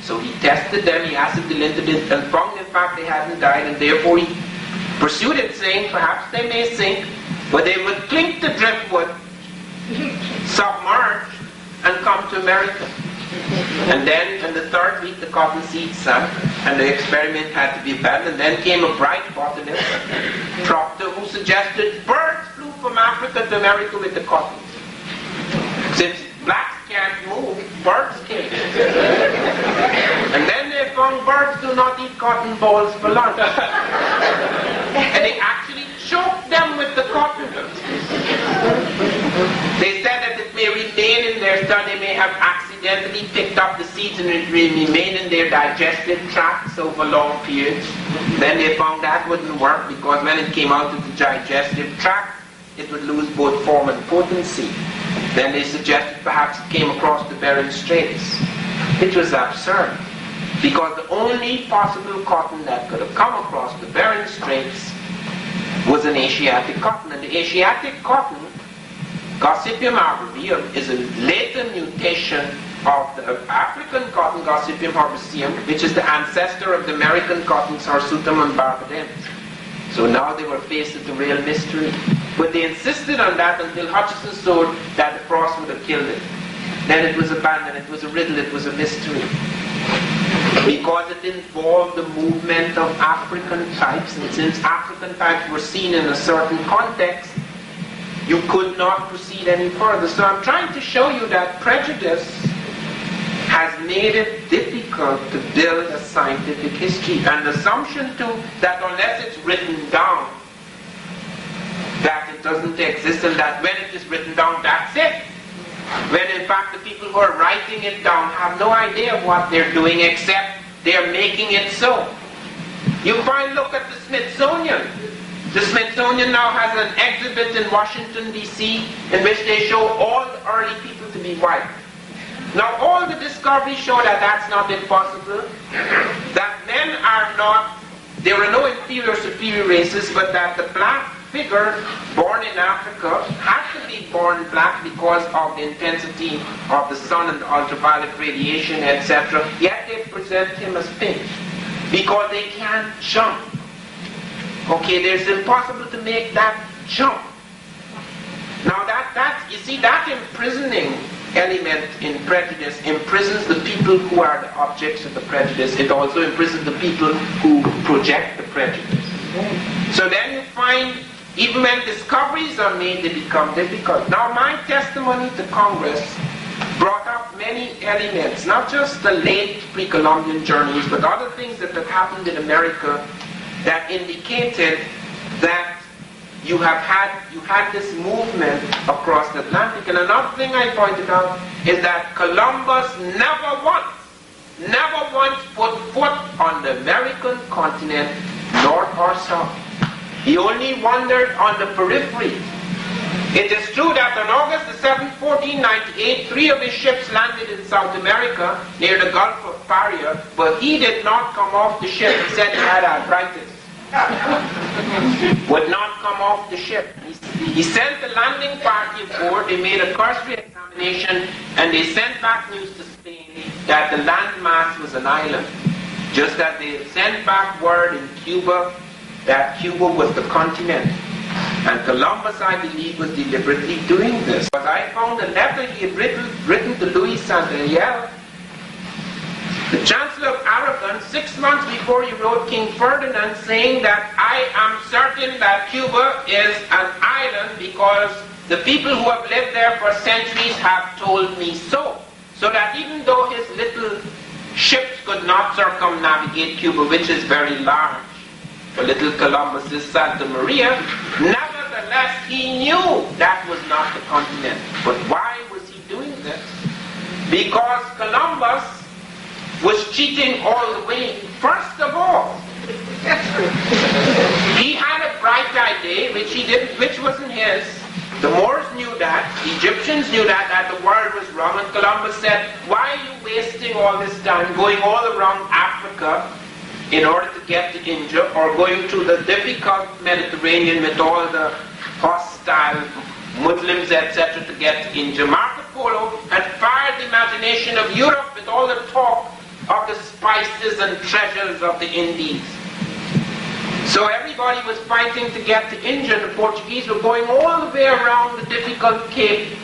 So he tested them, he acid diluted it, and found in fact they hadn't died, and therefore he pursued it, saying perhaps they may sink, but they would cling to driftwood, submerge, and come to America. And then in the 3rd week the cotton seeds sank, and the experiment had to be abandoned. Then came a bright botanist, Proctor, who suggested birds flew from Africa to America with the cotton. Since blacks can't move, birds can. And then they found birds do not eat cotton balls for lunch. And they actually choked them with the cotton. They said that it may remain in their stomach, they may have accidentally picked up the seeds and it may remain in their digestive tracts over long periods. Then they found that wouldn't work, because when it came out of the digestive tract, it would lose both form and potency. Then they suggested perhaps it came across the Bering Straits. It was absurd, because the only possible cotton that could have come across the Bering Straits was an Asiatic cotton. And the Asiatic cotton, Gossypium arboreum, is a later mutation of the African cotton, Gossypium herbaceum, which is the ancestor of the American cottons, Hirsutum and Barbadense. So now they were faced with the real mystery. But they insisted on that until Hutchison showed that the frost would have killed it. Then it was abandoned, it was a riddle, it was a mystery. Because it involved the movement of African types, and since African types were seen in a certain context, you could not proceed any further. So I'm trying to show you that prejudice has made it difficult to build a scientific history. And the assumption too that unless it's written down, that it doesn't exist, and that when it is written down, that's it. When in fact the people who are writing it down have no idea of what they're doing, except they're making it so. You look at the Smithsonian. The Smithsonian now has an exhibit in Washington, D.C., in which they show all the early people to be white. Now all the discoveries show that that's not impossible, that men are not, there are no inferior superior races, but that the black figure born in Africa had to be born black because of the intensity of the sun and the ultraviolet radiation, etc. Yet they present him as pink because they can't jump. Okay, it's impossible to make that jump. Now you see, that imprisoning element in prejudice imprisons the people who are the objects of the prejudice. It also imprisons the people who project the prejudice. So then you find, even when discoveries are made, they become difficult. Now my testimony to Congress brought up many elements, not just the late pre-Columbian journeys, but other things that had happened in America that indicated that you had this movement across the Atlantic. And another thing I pointed out is that Columbus never once put foot on the American continent, north or south. He only wandered on the periphery. It is true that on August the 7th, 1498, 3 of his ships landed in South America near the Gulf of Paria, but he did not come off the ship. He said he had arthritis. Would not come off the ship. He sent the landing party aboard. They made a cursory examination, and they sent back news to Spain that the landmass was an island. Just as they sent back word in Cuba that Cuba was the continent. And Columbus, I believe, was deliberately doing this. But I found a letter he had written to Louis Santander, the Chancellor of Aragon, 6 months before he wrote King Ferdinand, saying that I am certain that Cuba is an island because the people who have lived there for centuries have told me so. So that even though his little ships could not circumnavigate Cuba, which is very large, for little Columbus is Santa Maria, nevertheless he knew that was not the continent. But why was he doing this? Because Columbus was cheating all the way. First of all, he had a bright idea which wasn't his. The Moors knew that, the Egyptians knew that the world was wrong, and Columbus said, why are you wasting all this time going all around Africa in order to get to India, or going through the difficult Mediterranean with all the hostile Muslims, etc., to get to India? Marco Polo had fired the imagination of Europe with all the talk of the spices and treasures of the Indies. So everybody was fighting to get to India, and the Portuguese were going all the way around the difficult Cape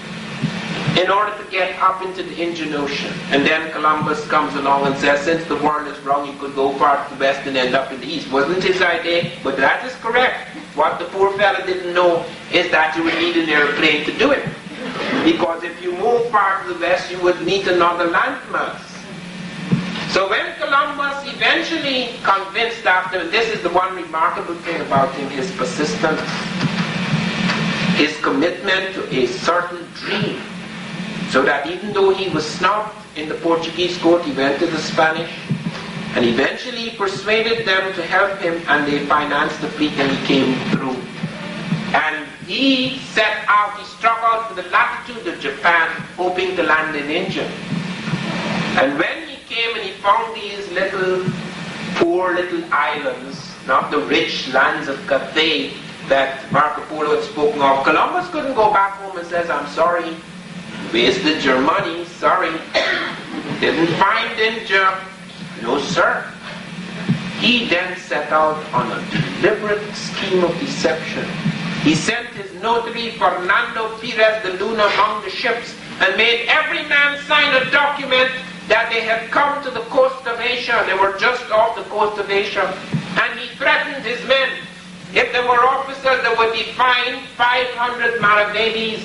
in order to get up into the Indian Ocean. And then Columbus comes along and says, since the world is wrong, you could go far to the west and end up in the east. Wasn't his idea, but that is correct. What the poor fella didn't know is that you would need an airplane to do it. Because if you move far to the west, you would meet another landmass. So when Columbus eventually convinced after, and this is the one remarkable thing about him, his persistence, his commitment to a certain dream, so that even though he was snubbed in the Portuguese court, he went to the Spanish, and eventually persuaded them to help him, and they financed the fleet, and he came through. And he set out, he struck out for the latitude of Japan, hoping to land in India. And when he came and he found these poor little islands, not the rich lands of Cathay that Marco Polo had spoken of, Columbus couldn't go back home and says, I'm sorry, wasted your money, sorry, didn't find India. No, sir. He then set out on a deliberate scheme of deception. He sent his notary, Fernando Perez de Luna, among the ships, and made every man sign a document that they had come to the coast of Asia. They were just off the coast of Asia. And he threatened his men. If they were officers, they would be fined 500 maravedis.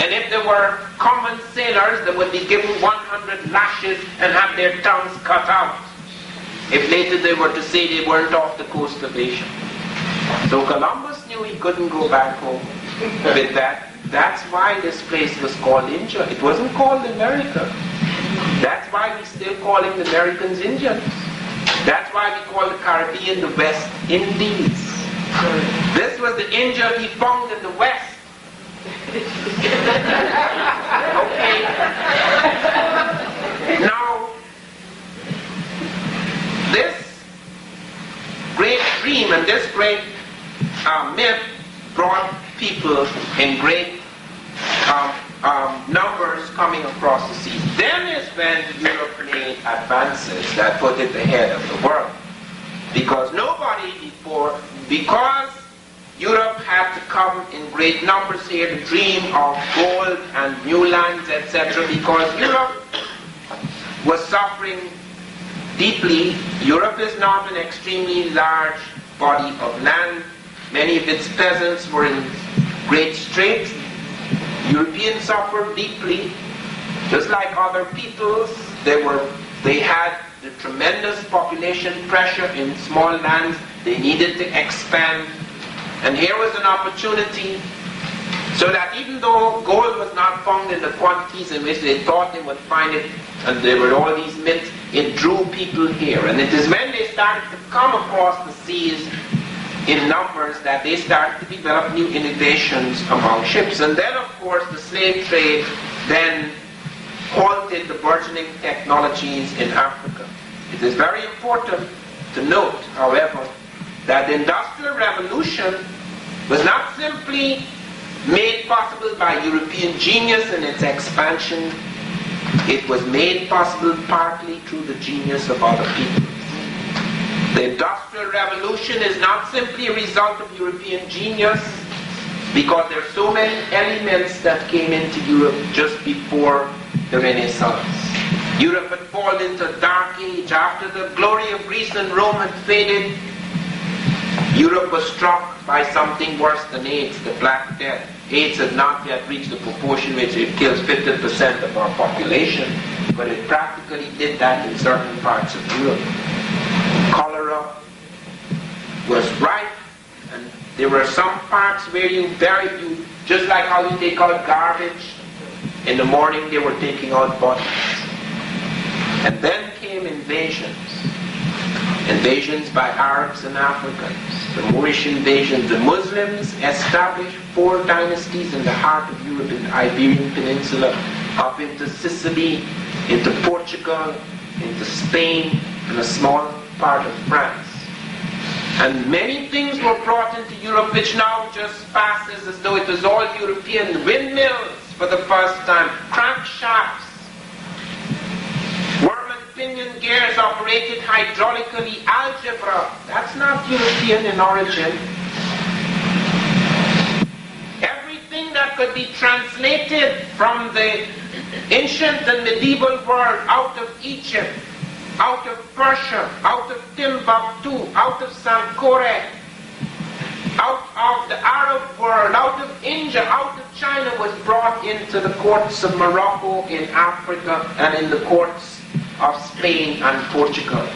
And if they were common sailors, they would be given 100 lashes and have their tongues cut out, if later they were to say they weren't off the coast of Asia. So Columbus knew he couldn't go back home with that. That's why this place was called India. It wasn't called America. That's why we still calling the Americans Indians. That's why we call the Caribbean the West Indies. This was the India he found in the West. Okay. Now, this great dream and this great myth brought people in great numbers coming across the seas. Then is when Europe made advances that put it ahead of the world. Because nobody before, because Europe had to come in great numbers here to dream of gold and new lands, etc. Because Europe was suffering deeply. Europe is not an extremely large body of land. Many of its peasants were in great straits. Europeans suffered deeply. Just like other peoples, they had the tremendous population pressure in small lands. They needed to expand. And here was an opportunity so that even though gold was not found in the quantities in which they thought they would find it, and there were all these myths, it drew people here. And it is when they started to come across the seas in numbers that they started to develop new innovations among ships. And then, of course, the slave trade then halted the burgeoning technologies in Africa. It is very important to note, however, that the Industrial Revolution was not simply made possible by European genius and its expansion, It was made possible partly through the genius of other people. The Industrial Revolution is not simply a result of European genius, because there are so many elements that came into Europe just before the Renaissance. Europe had fallen into a dark age. After the glory of Greece and Rome had faded, Europe was struck by something worse than AIDS, the Black Death. AIDS had not yet reached the proportion which it kills 50% of our population, but it practically did that in certain parts of Europe. Cholera was rife, and there were some parts where you buried you, just like how you take out garbage. In the morning they were taking out bodies. And then came invasions. Invasions by Arabs and Africans. The Moorish invasion. The Muslims established 4 dynasties in the heart of Europe, in the Iberian Peninsula, up into Sicily, into Portugal, into Spain, and a small part of France. And many things were brought into Europe which now just passes as though it was all European. Windmills for the first time, crankshafts, worm and pinion gears operated hydraulically, algebra, that's not European in origin. Everything that could be translated from the ancient and medieval world out of Egypt, out of Persia, out of Timbuktu, out of Sankore, out of the Arab world, out of India, out of China, was brought into the courts of Morocco, in Africa, and in the courts of Spain and Portugal.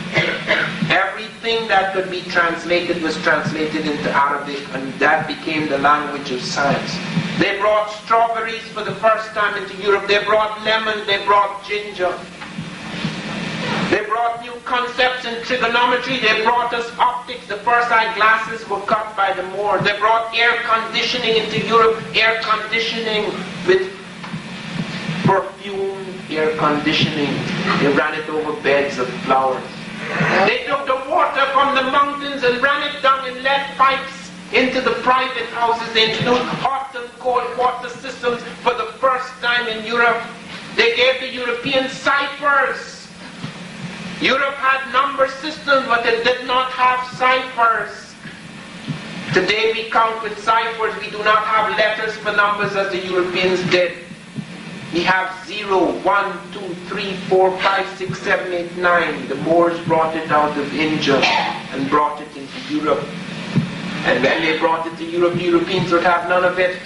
Everything that could be translated was translated into Arabic, and that became the language of science. They brought strawberries for the first time into Europe. They brought lemon, they brought ginger. They brought new concepts in trigonometry. They brought us optics. The first eyeglasses were cut by the Moors. They brought air conditioning into Europe. Air conditioning with perfume, air conditioning. They ran it over beds of flowers. They took the water from the mountains and ran it down in lead pipes into the private houses. They introduced hot and cold water systems for the first time in Europe. They gave the Europeans ciphers. Europe had number systems, but it did not have ciphers. Today we count with ciphers. We do not have letters for numbers as the Europeans did. We have 0, 1, 2, 3, 4, 5, 6, 7, 8, 9. The Moors brought it out of India and brought it into Europe. And when they brought it to Europe, the Europeans would have none of it,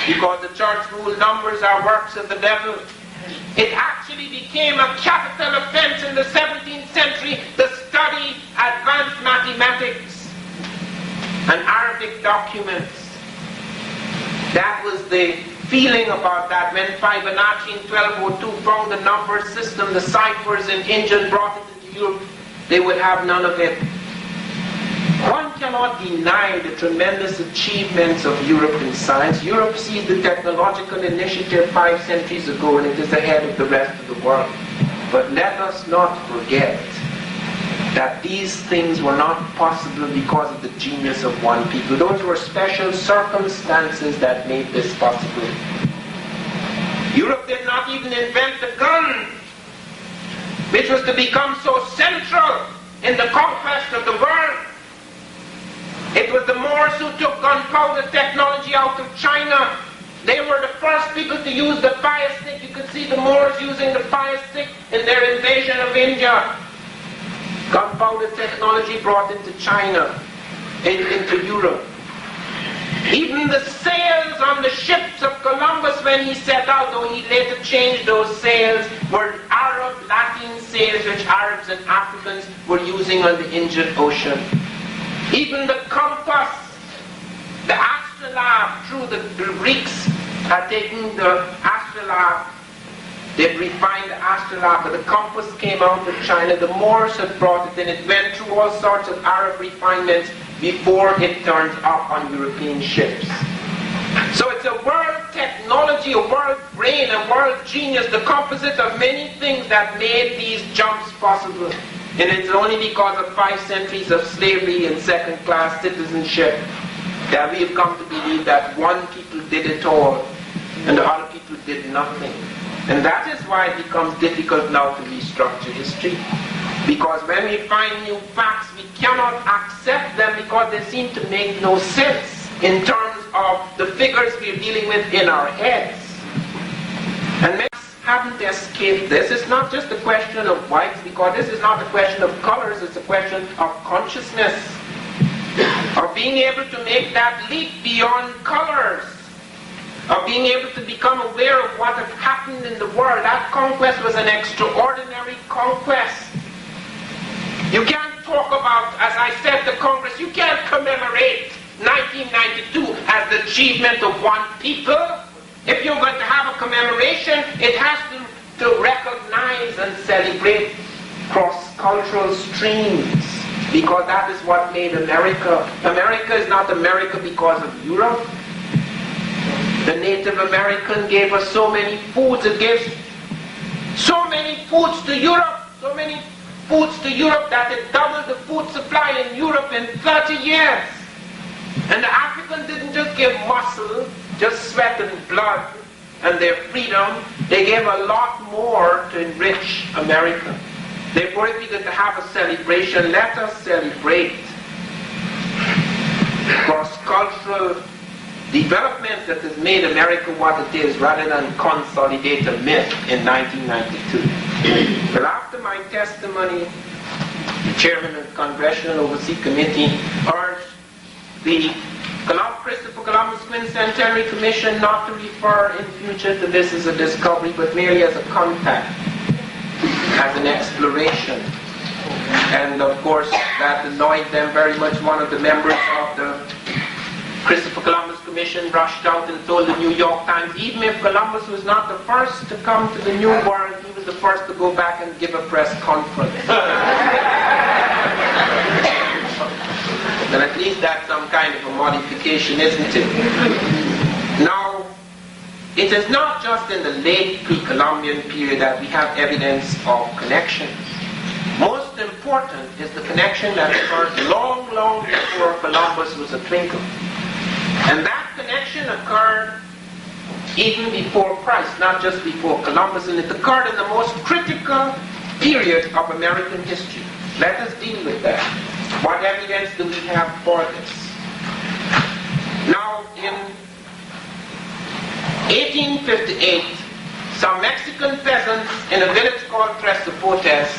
because the church ruled numbers are works of the devil. It actually became a capital offense in the 17th century to study advanced mathematics and Arabic documents. That was the feeling about that. When Fibonacci in 1202 found the number system, the ciphers in India, and brought it into Europe, they would have none of it. One cannot deny the tremendous achievements of Europe in science. Europe seized the technological initiative 5 centuries ago, and it is ahead of the rest of the world. But let us not forget that these things were not possible because of the genius of one people. Those were special circumstances that made this possible. Europe did not even invent the gun, which was to become so central in the conquest of the world. It was the Moors who took gunpowder technology out of China. They were the first people to use the fire stick. You could see the Moors using the fire stick in their invasion of India. Gunpowder technology brought into China, into Europe. Even the sails on the ships of Columbus when he set out, though he later changed those sails, were Arab, Latin sails which Arabs and Africans were using on the Indian Ocean. Even the compass, the astrolabe, through the Greeks had taken the astrolabe, they'd refined the astrolabe, but the compass came out of China. The Moors had brought it in. It went through all sorts of Arab refinements before it turned up on European ships. So it's a world technology, a world brain, a world genius, the composite of many things that made these jumps possible. And it's only because of 5 centuries of slavery and second-class citizenship that we have come to believe that one people did it all and the other people did nothing. And that is why it becomes difficult now to restructure history. Because when we find new facts, we cannot accept them because they seem to make no sense in terms of the figures we're dealing with in our heads. And many haven't escaped this. It's not just a question of whites, because this is not a question of colors, it's a question of consciousness. Of being able to make that leap beyond colors. Of being able to become aware of what had happened in the world. That conquest was an extraordinary conquest. You can't talk about, as I said, the Congress, you can't commemorate 1992 as the achievement of one people. If you're going to have a commemoration, it has to recognize and celebrate cross-cultural streams, because that is what made America. America is not America because of Europe. The Native American gave us so many foods. It gave so many foods to Europe, that it doubled the food supply in Europe in 30 years. And the Africans didn't just give muscle, just sweat and blood and their freedom. They gave a lot more to enrich America. Therefore, if we're going to have a celebration, let us celebrate cross-cultural development that has made America what it is, rather than consolidate a myth in 1992. Well, after my testimony, the chairman of the Congressional Oversight Committee urged the Christopher Columbus Quincentenary Commission not to refer in future to this as a discovery, but merely as a contact, as an exploration. And of course, that annoyed them very much. One of the members of the Christopher Columbus Commission rushed out and told the New York Times, even if Columbus was not the first to come to the New World, he was the first to go back and give a press conference. But at least that's some kind of a modification, isn't it? Now, it is not just in the late pre-Columbian period that we have evidence of connection. Most important is the connection that occurred long, long before Columbus was a twinkle. And that connection occurred even before Christ, not just before Columbus, and it occurred in the most critical period of American history. Let us deal with that. What evidence do we have for this? Now, in 1858, some Mexican peasants in a village called Tres Zapotes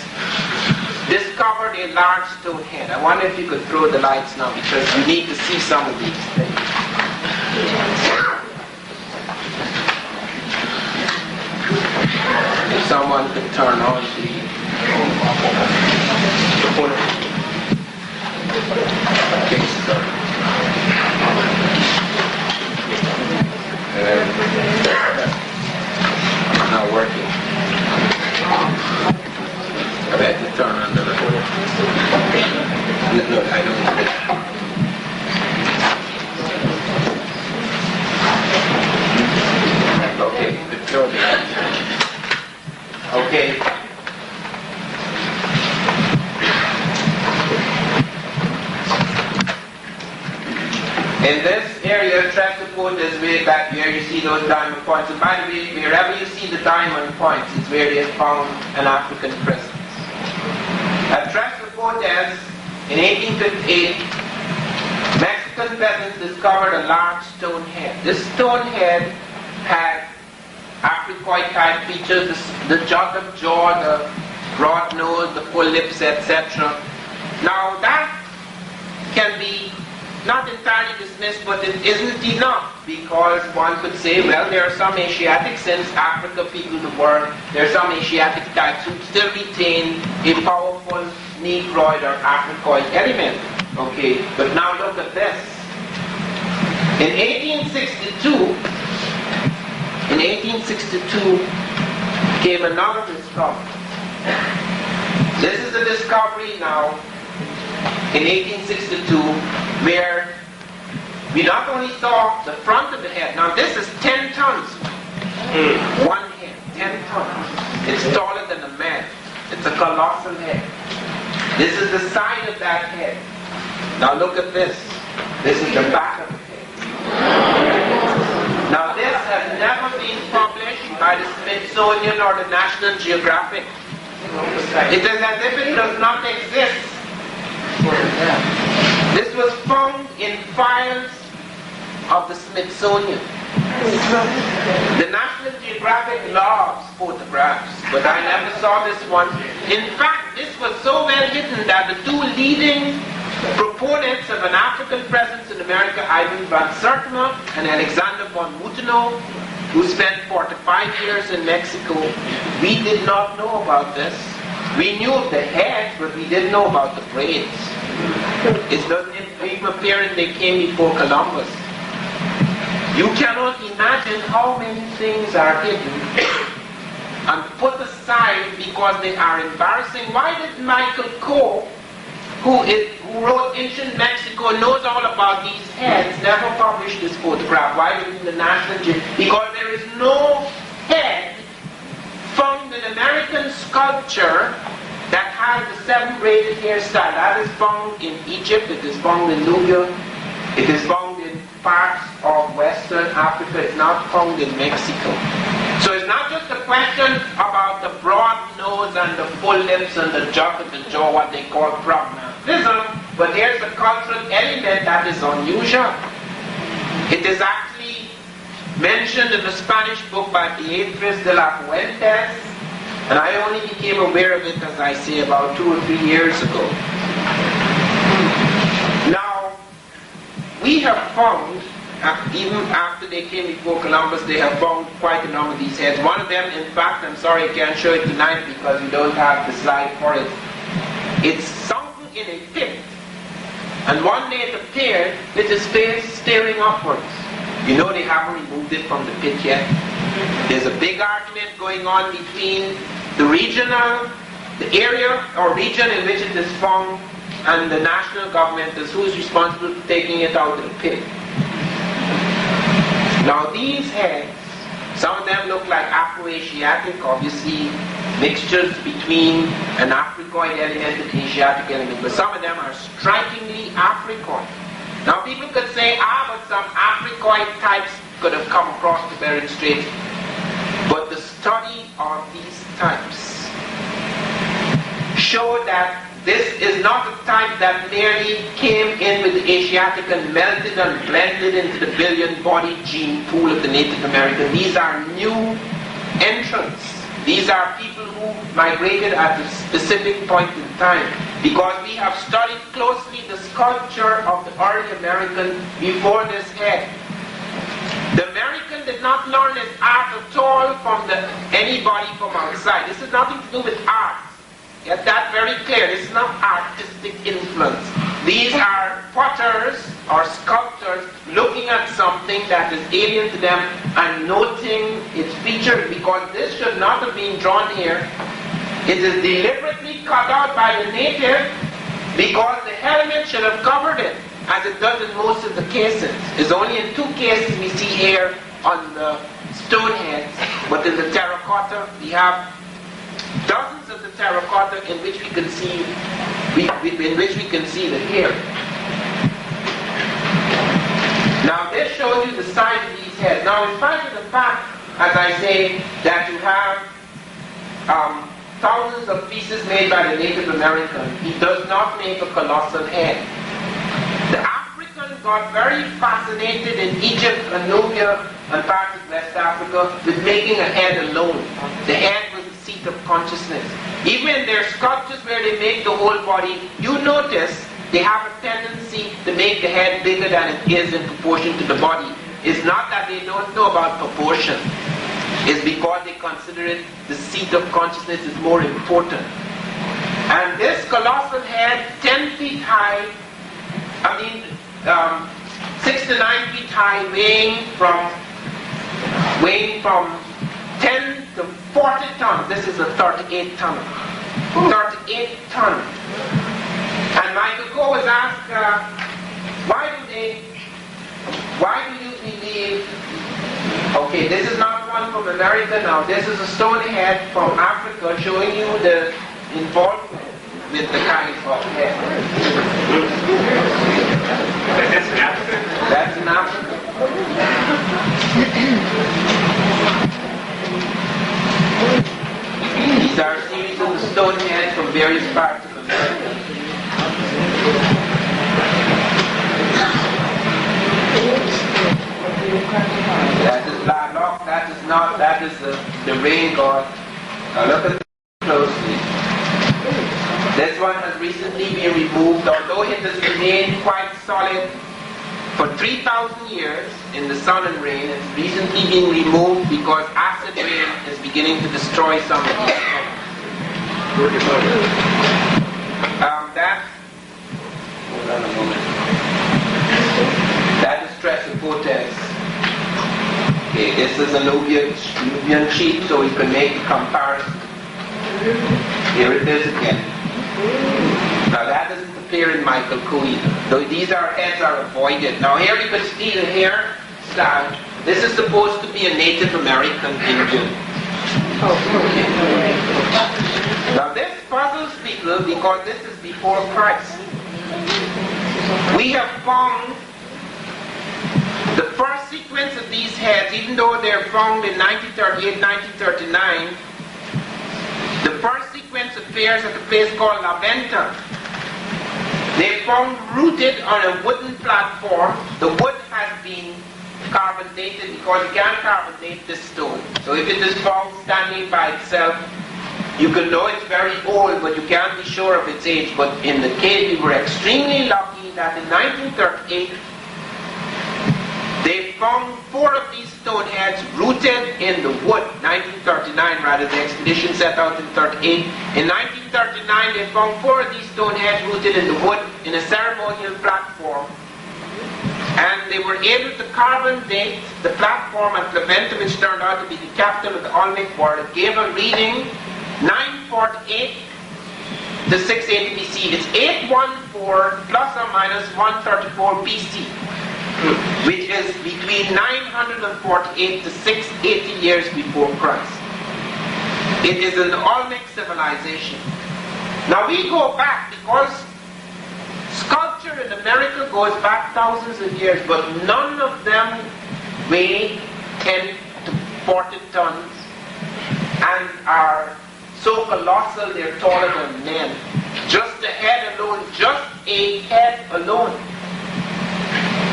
discovered a large stone head. I wonder if you could throw the lights now, because you need to see some of these things. If someone could turn on the it's not working. I had to turn on the recorder. No, I don't need it. Okay, control me. Okay. In this area, Tres Zapotes is where you see those diamond points. And by the way, wherever you see the diamond points, it's where they found an African presence. At Tres Zapotes, in 1858, Mexican peasants discovered a large stone head. This stone head had Africoid-type features, the jugular jaw, the broad nose, the full lips, etc. Now that can be not entirely dismissed, but it isn't enough, because one could say, well, there are some Asiatics, since Africa peopled the world, there are some Asiatic types who still retain a powerful Negroid or Africoid element. Okay, but now look at this. In 1862 came another discovery. This is a discovery now in 1862 where we not only saw the front of the head. Now this is 10 tons. One head, 10 tons. It's taller than a man. It's a colossal head. This is the side of that head. Now look at this. This is the back of the head. Now this has never been published Smithsonian or the National Geographic. It is as if it does not exist. This was found in files of the Smithsonian. The National Geographic loves photographs, but I never saw this one. In fact, this was so well hidden that the two leading proponents of an African presence in America, Ivan van Sertima and Alexander von Moutenot, who spent 45 years in Mexico, we did not know about this. We knew of the heads, but we didn't know about the braids. It doesn't even appear that they came before Columbus. You cannot imagine how many things are hidden and put aside because they are embarrassing. Why did Michael Coe, who wrote Ancient Mexico, knows all about these heads, never published this photograph? Why didn't the National Geographic? Because there is no head found in American sculpture that has the 7 braided hairstyle. That is found in Egypt, it is found in Nubia, it is found in parts of Western Africa, it's not found in Mexico. So it's not just a question about the broad nose and the full lips and the jug of the jaw, what they call prognathism, but there's a cultural element that is unusual. It is actually mentioned in the Spanish book by Beatriz de la Fuentes, and I only became aware of it, as I say, about 2 or 3 years ago. Now, we have found, even after they came before Columbus, they have found quite a number of these heads. One of them, in fact, I'm sorry I can't show it tonight because we don't have the slide for it. It's sunken in a pit, and one day it appeared with his face staring upwards. You know they haven't removed it from the pit yet. There's a big argument going on between the area or region in which it is found and the national government as who is responsible for taking it out of the pit. Now these heads, some of them look like Afro-Asiatic, obviously mixtures between an Africoid element and Asiatic element, but some of them are strikingly Africoid. Now people could say, but some Africoid types could have come across the Bering Strait. But the study of these types show that this is not a type that merely came in with the Asiatic and melted and blended into the billion-body gene pool of the Native American. These are new entrants. These are people who migrated at a specific point in time, because we have studied closely the sculpture of the early American before this head. The American did not learn his art at all from anybody from outside. This has nothing to do with art. Get that very clear. This is not artistic influence. These are potters or sculptors looking at something that is alien to them and noting its features, because this should not have been drawn here. It is deliberately cut out by the native because the helmet should have covered it, as it does in most of the cases. It's only in 2 cases we see hair on the stone heads, but in the terracotta we have dozens of the terracotta in which we can see the hair. Now this shows you the size of these heads. Now, in spite of the fact, as I say, that you have thousands of pieces made by the Native American, he does not make a colossal head. The African got very fascinated in Egypt and Nubia and parts of West Africa with making a head alone. The head was the seat of consciousness. Even in their sculptures where they make the whole body, you notice they have a tendency to make the head bigger than it is in proportion to the body. It's not that they don't know about proportion. It's because they consider it the seat of consciousness is more important. And this colossal head, 10 feet high, 6 to 9 feet high, weighing from 10 to 40 tons. This is a 38 ton. 38 ton. And Michael Coe was asked, why do you believe, okay, this is not one from America now, this is a stone head from Africa showing you the involvement with the kind of head. That's in Africa? That's in Africa. These are a series of the stone heads from various parts of America. That is Lalok, that is not, that is the rain god. Now look at it closely. This one has recently been removed, although it has remained quite solid for 3,000 years in the sun and rain. It's recently been removed because acid rain is beginning to destroy some of these things. Hold on a moment. That is Tresophotes. Okay, this is a Nubian sheep, so we can make a comparison. Here it is again. Now that doesn't appear in Michael Coe, though these heads are avoided. Now here you can see the hair style. This is supposed to be a Native American Indian. Okay. Now this puzzles people because this is before Christ. We have found the first sequence of these heads, even though they're found in 1938, 1939, the first sequence appears at a place called La Venta. They found rooted on a wooden platform. The wood has been carbon dated because you can't carbon date this stone. So if it is found standing by itself, you can know it's very old, but you can't be sure of its age. But in the case, we were extremely lucky that in 1938, they found 4 of these stone heads rooted in the wood. 1939, rather, the expedition set out in 38. In 1939, they found 4 of these stone heads rooted in the wood in a ceremonial platform. And they were able to carbon date the platform at La Venta, which turned out to be the capital of the Olmec War. It gave a reading 948 to 680 BC. It's 814 plus or minus 134 BC, which is between 948 to 680 years before Christ. It is an Olmec civilization. Now we go back because sculpture in America goes back thousands of years, but none of them weigh 10 to 40 tons and are so colossal they're taller than men. Just the head alone, just a head alone.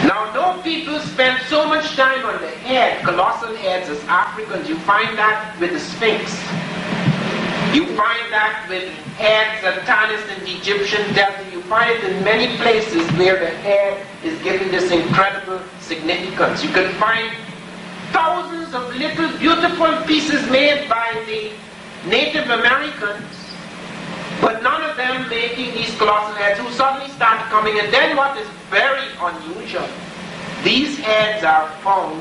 Now, no people spend so much time on the head, colossal heads, as Africans. You find that with the Sphinx. You find that with heads at Tanis in the Egyptian Delta. You find it in many places where the head is given this incredible significance. You can find thousands of little beautiful pieces made by the Native Americans, but none of them making these colossal heads, who suddenly start coming. And then what is very unusual, these heads are found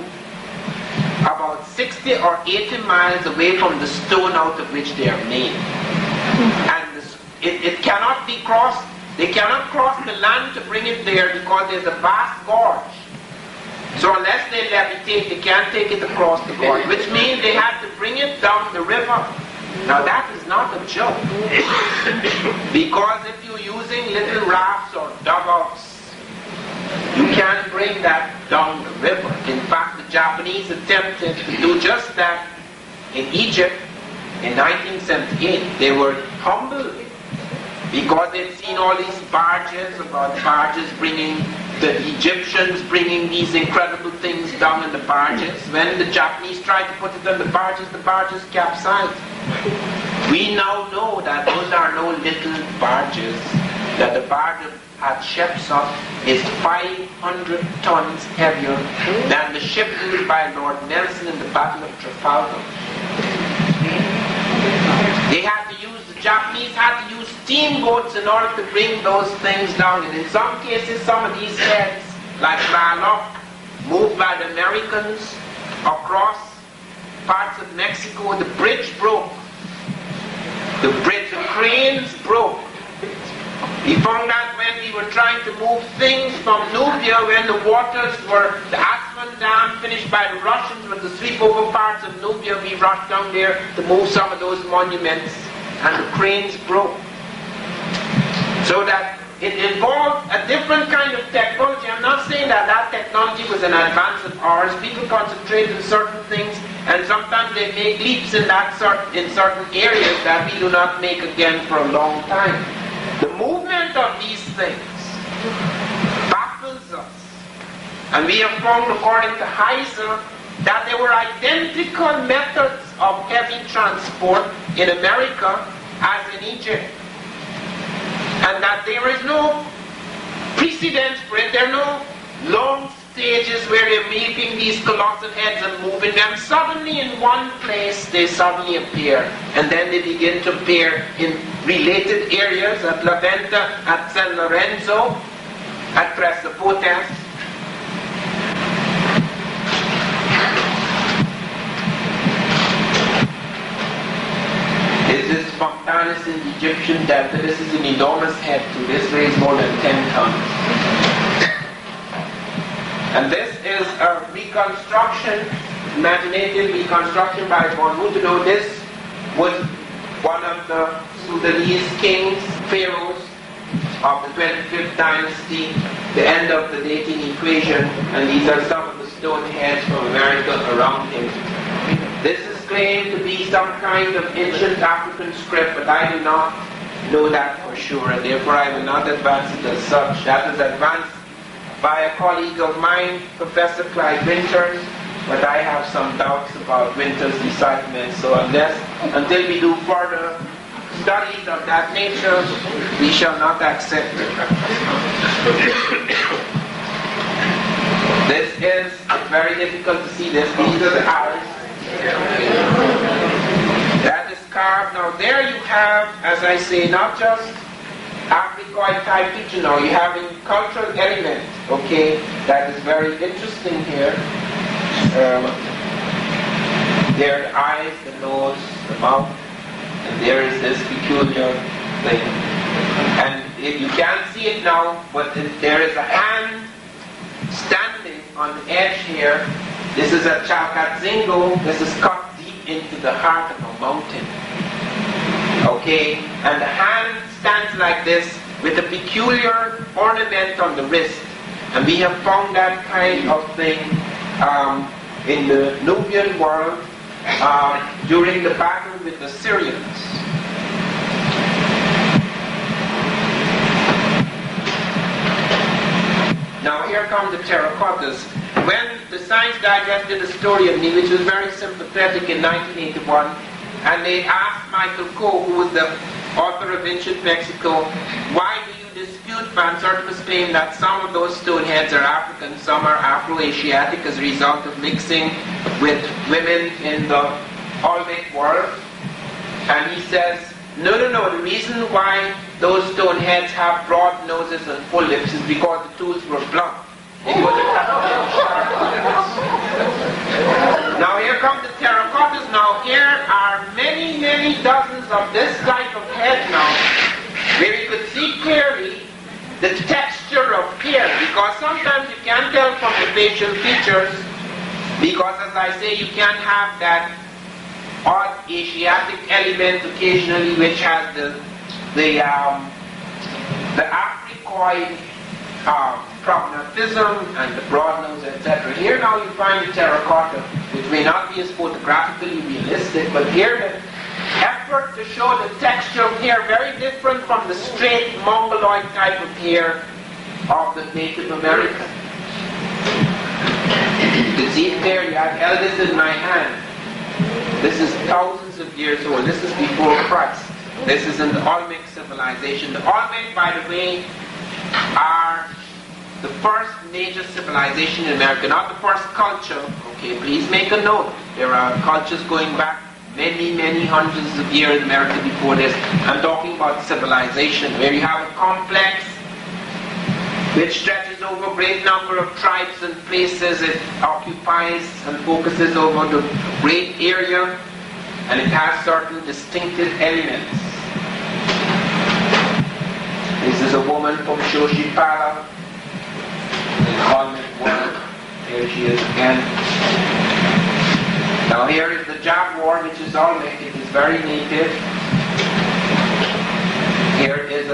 about 60 or 80 miles away from the stone out of which they are made. And it cannot be crossed. They cannot cross the land to bring it there because there's a vast gorge. So unless they levitate, they can't take it across the gorge, which means they have to bring it down the river. Now that is not a joke, because if you're using little rafts or dugouts, you can't bring that down the river. In fact, the Japanese attempted to do just that in Egypt in 1978. They were humbled because they'd seen all these barges, bringing the Egyptians bringing these incredible things down in the barges. When the Japanese tried to put it on the barges capsized. We now know that those are no little barges, that the barge at Shepsut is 500 tons heavier than the ship used by Lord Nelson in the Battle of Trafalgar. The Japanese had to use steamboats in order to bring those things down. And in some cases, some of these heads, like Lalok, moved by the Americans across parts of Mexico. The bridge broke. The cranes broke. We found out when we were trying to move things from Nubia, when the Aswan Dam finished by the Russians with the sweep over parts of Nubia, we rushed down there to move some of those monuments, and the cranes broke. So that it involved a different kind of technology. I'm not saying that that technology was an advance of ours. People concentrate on certain things, and sometimes they make leaps in certain areas that we do not make again for a long time. The movement of these things baffles us. And we have found, according to Heiser, that there were identical methods of heavy transport in America as in Egypt. And that there is no precedence for it. There are no long stages where they're making these colossal heads and moving them. Suddenly in one place they suddenly appear. And then they begin to appear in related areas at La Venta, at San Lorenzo, at Presapotes. This is Spontanus in the Egyptian Delta. This is an enormous head too. This weighs more than 10 tons. And this is a reconstruction, imaginative reconstruction by von Huttenot. This was one of the Sudanese kings, pharaohs of the 25th dynasty, the end of the dating equation, and these are some of the stone heads from America around him. This is claimed to be some kind of ancient African script, but I do not know that for sure, and therefore I will not advance it as such. That is advanced by a colleague of mine, Professor Clyde Winters, but I have some doubts about Winters' decipherment, so until we do further studies of that nature, we shall not accept it. This is very difficult to see this. These are the eyes. That is carved. Now there you have, as I say, not just Africoid type picture. Now you have a cultural element, okay, that is very interesting here. There are the eyes, the nose, the mouth, and there is this peculiar thing. And you can't see it now, but there is a hand standing on the edge here. This is a Chalcatzingo. This is cut deep into the heart of a mountain. Okay, and the hand stands like this with a peculiar ornament on the wrist. And we have found that kind of thing in the Nubian world during the battle with the Syrians. Now here come the terracottas. When the Science Digest did a story of me, which was very sympathetic in 1981, and they asked Michael Coe, who was the author of Ancient Mexico, why do you dispute Van Sertima's claim that some of those stone heads are African, some are Afro-Asiatic as a result of mixing with women in the Olmec world? And he says, no, the reason why those stone heads have broad noses and full lips is because the tools were blunt. It was now here come the terracottas. Now here are many, many dozens of this type of head now, where you could see clearly the texture of hair, because sometimes you can't tell from the facial features, because as I say, you can't have that odd Asiatic element occasionally, which has the Africoid prognatism and the broad nose, etc. Here now you find the terracotta, which may not be as photographically realistic, but here the effort to show the texture of hair very different from the straight mongoloid type of hair of the Native American. You can see it there. I held this in my hand. This is thousands of years old. This is before Christ. This is in the Olmec civilization. The Olmec, by the way, are the first major civilization in America, not the first culture. Okay, please make a note. There are cultures going back many, many hundreds of years in America before this. I'm talking about civilization, where you have a complex which stretches over a great number of tribes and places. It occupies and focuses over the great area, and it has certain distinctive elements. This is a woman from Xochipala in the Olmec world. Here she is again. Now here is the jaguar, which is Olmec. It is very native. Here is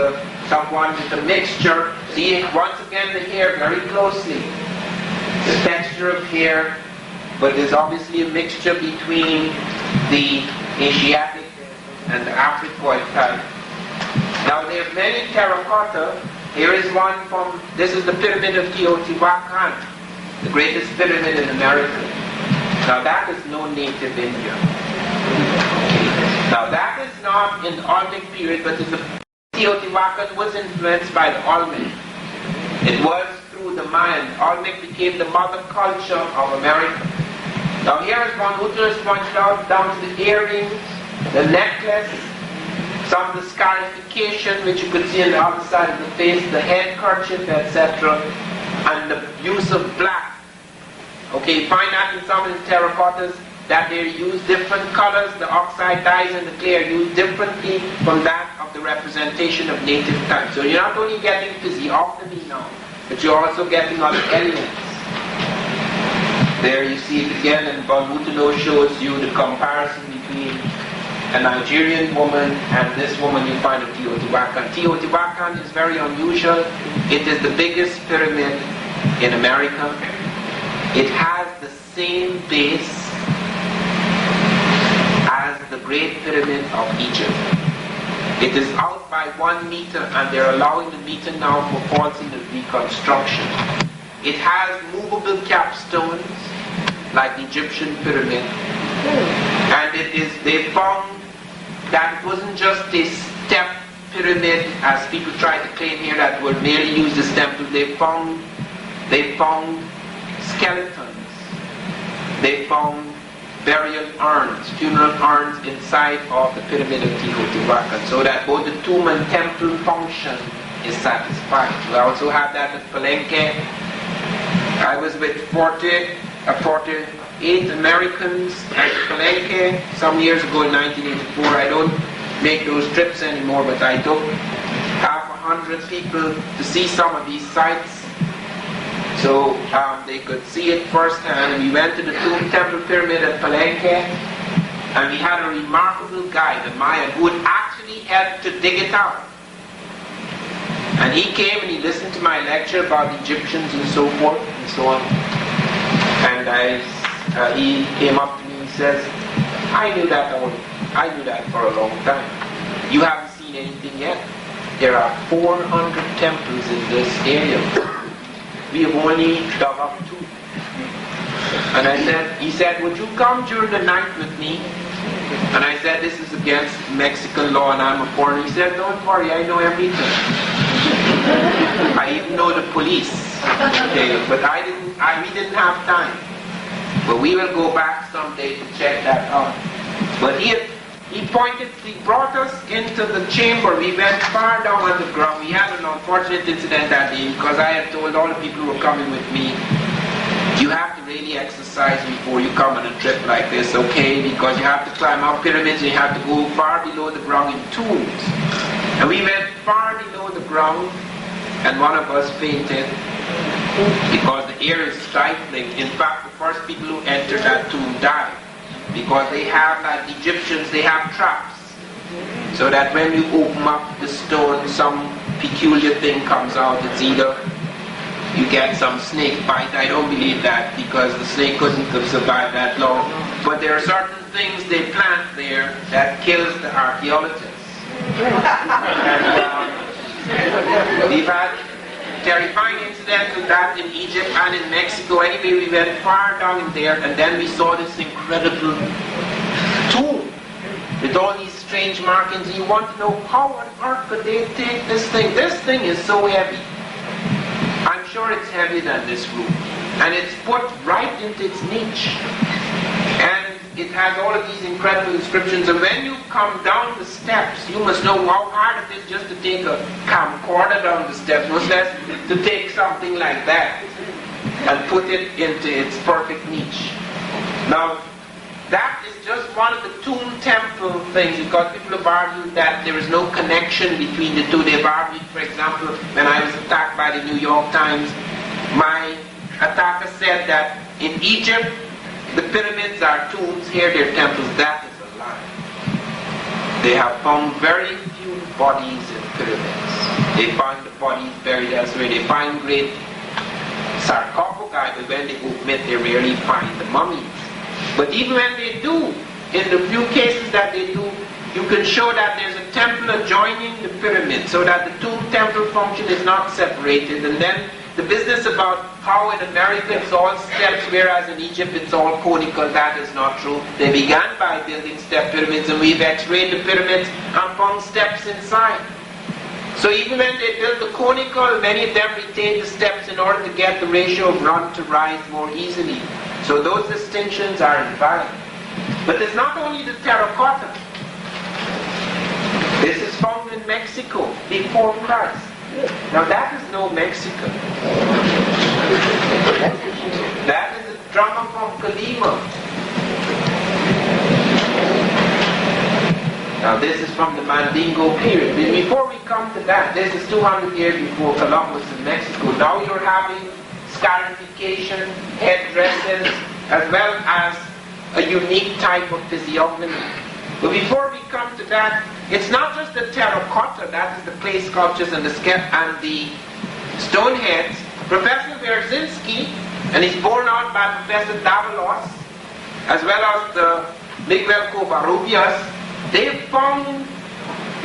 someone with a mixture. See, once again, the hair very closely. The texture of hair, but there's obviously a mixture between the Asiatic and the Africoid type. Now, there are many terracotta. Here is one from, this is the pyramid of Teotihuacan, the greatest pyramid in America. Now, that is no native India. Now, that is not in the Olmec period, but in the Teotihuacan was influenced by the Olmec. It was through the Mayan. Olmec became the mother culture of America. Now here is one who just pointed out down to the earrings, the necklace, some of the scarification which you could see on the other side of the face, the handkerchief, etc., and the use of black. Okay, you find that in some of the terracottas that they use different colors, the oxide dyes and the clay are used differently from that of the representation of native type. So you're not only getting physiognomy now, but you're also getting other elements. There you see it again, and Balmutulo shows you the comparison between a Nigerian woman and this woman you find in Teotihuacan. Teotihuacan is very unusual. It is the biggest pyramid in America. It has the same base as the Great Pyramid of Egypt. It is out by 1 meter, and they're allowing the meter now for faults in the reconstruction. It has movable capstones like the Egyptian pyramid, and they found that it wasn't just a step pyramid as people try to claim here that were merely used as temples. They found skeletons. They found burial urns, funeral urns inside of the pyramid of Teotihuacan, so that both the tomb and temple function is satisfied. We also have that at Palenque. I was with 48 Americans at Palenque some years ago in 1984. I don't make those trips anymore, but I took 100 people to see some of these sites, so they could see it firsthand. And we went to the Tomb Temple Pyramid at Palenque, and we had a remarkable guide, a Mayan, who would actually help to dig it out. And he came and he listened to my lecture about the Egyptians and so forth and so on. And he came up to me and says, I knew that for a long time. You haven't seen anything yet. There are 400 temples in this area. We have only dug up 2. And he said, would you come during the night with me? And I said, this is against Mexican law and I'm a foreigner. He said, don't worry, I know everything. I even know the police. Okay, but we didn't have time. But we will go back someday to check that out. But he brought us into the chamber. We went far down underground. We had an unfortunate incident that day because I had told all the people who were coming with me, you have to really exercise before you come on a trip like this, okay? Because you have to climb up pyramids, you have to go far below the ground in tombs. And we went far below the ground, and one of us fainted because the air is stifling. In fact, the first people who entered that tomb died because they have, like the Egyptians, they have traps. So that when you open up the stone, some peculiar thing comes out. It's either you get some snake bite. I don't believe that because the snake couldn't have survived that long. But there are certain things they plant there that kills the archaeologists. And we've had terrifying incidents with that in Egypt and in Mexico. Anyway, we went far down in there, and then we saw this incredible tomb with all these strange markings. And you want to know how on earth could they take this thing? This thing is so heavy. I'm sure it's heavier than this room. And it's put right into its niche. And it has all of these incredible inscriptions. And when you come down the steps, you must know how hard it is just to take a camcorder down the steps, much less to take something like that and put it into its perfect niche. Now, that is just one of the tomb temple things, because people have argued that there is no connection between the two. They've argued, for example, when I was attacked by the New York Times, my attacker said that in Egypt, the pyramids are tombs, here they're temples. That is a lie. They have found very few bodies in pyramids. They find the bodies buried elsewhere. They find great sarcophagi, but when they open it, they rarely find the mummies. But even when they do, in the few cases that they do, you can show that there's a temple adjoining the pyramid, so that the tomb-temple function is not separated. And then the business about how in America it's all steps, whereas in Egypt it's all conical, that is not true. They began by building step pyramids, and we've x-rayed the pyramids and found steps inside. So even when they built the conical, many of them retained the steps in order to get the ratio of run to rise more easily. So those distinctions are invalid. But there's not only the terracotta. This is found in Mexico before Christ. Now that is no Mexico. That is a drama from Colima. Now this is from the Mandingo period. Before we come to that, this is 200 years before Columbus in Mexico. Now you're having scarification, headdresses, as well as a unique type of physiognomy. But before we come to that, it's not just the terracotta, that is the clay sculptures and the stone heads. Professor Wierzyński, and he's borne out by Professor Davalos, as well as the Miguel Covarrubias, they found,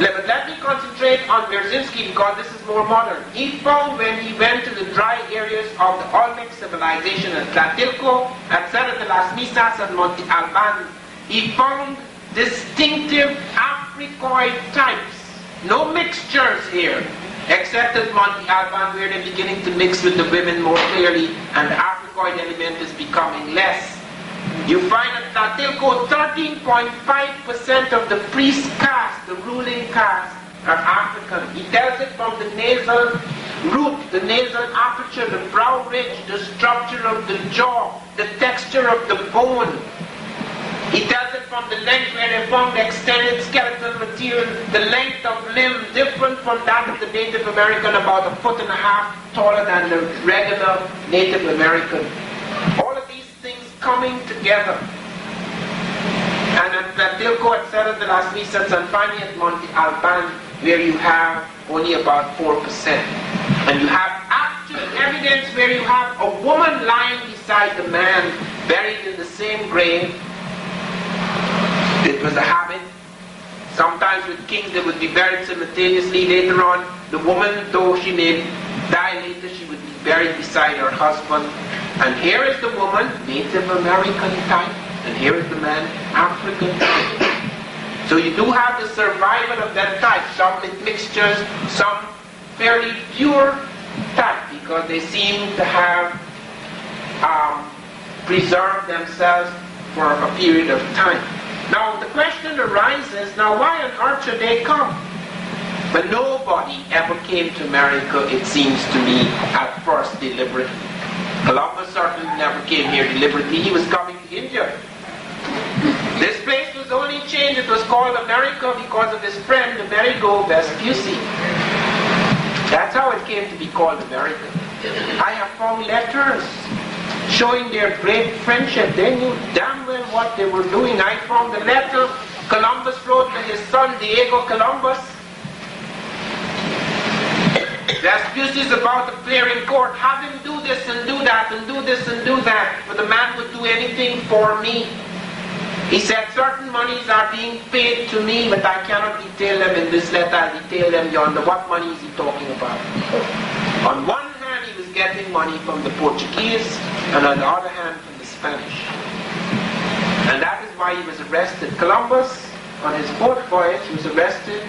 let me concentrate on Wierzyński because this is more modern. He found when he went to the dry areas of the Olmec civilization at Tlatilco, at Serra de las Misas and Monte Alban, he found distinctive Africoid types. No mixtures here, except at Monte Alban where they're beginning to mix with the women more clearly and the Africoid element is becoming less. You find at Tlatilco 13.5% of the priest caste, the ruling caste, are African. He tells it from the nasal root, the nasal aperture, the brow ridge, the structure of the jaw, the texture of the bone. He tells it from the length where they found the extended skeletal material, the length of limb different from that of the Native American, about 1.5 feet taller than the regular Native American. All of these things coming together. And at Tlatilco, at Serra de las Misas, and finally at Monte Alban, where you have only about 4%. And you have actual evidence where you have a woman lying beside the man, buried in the same grave. It was a habit. Sometimes with kings they would be buried simultaneously. Later on, the woman, though she may die later, she would be buried beside her husband. And here is the woman, Native American type, and here is the man, African type. So you do have the survival of that type, some with mixtures, some fairly pure type, because they seem to have preserved themselves for a period of time. Now the question arises, now why on earth should they come? But nobody ever came to America, it seems to me, at first deliberately. Columbus certainly never came here deliberately, he was coming to India. This place was only changed, it was called America because of his friend Amerigo Vespucci. That's how it came to be called America. I have found letters showing their great friendship. They knew damn well what they were doing. I found a letter Columbus wrote to his son Diego Columbus. Vespucci is about to appear in court. Have him do this and do that and do this and do that. For the man would do anything for me. He said certain monies are being paid to me, but I cannot detail them in this letter. I'll detail them yonder. What money is he talking about? On one hand, he was getting money from the Portuguese, and on the other hand, from the Spanish. And that is why he was arrested. Columbus, on his fourth voyage, was arrested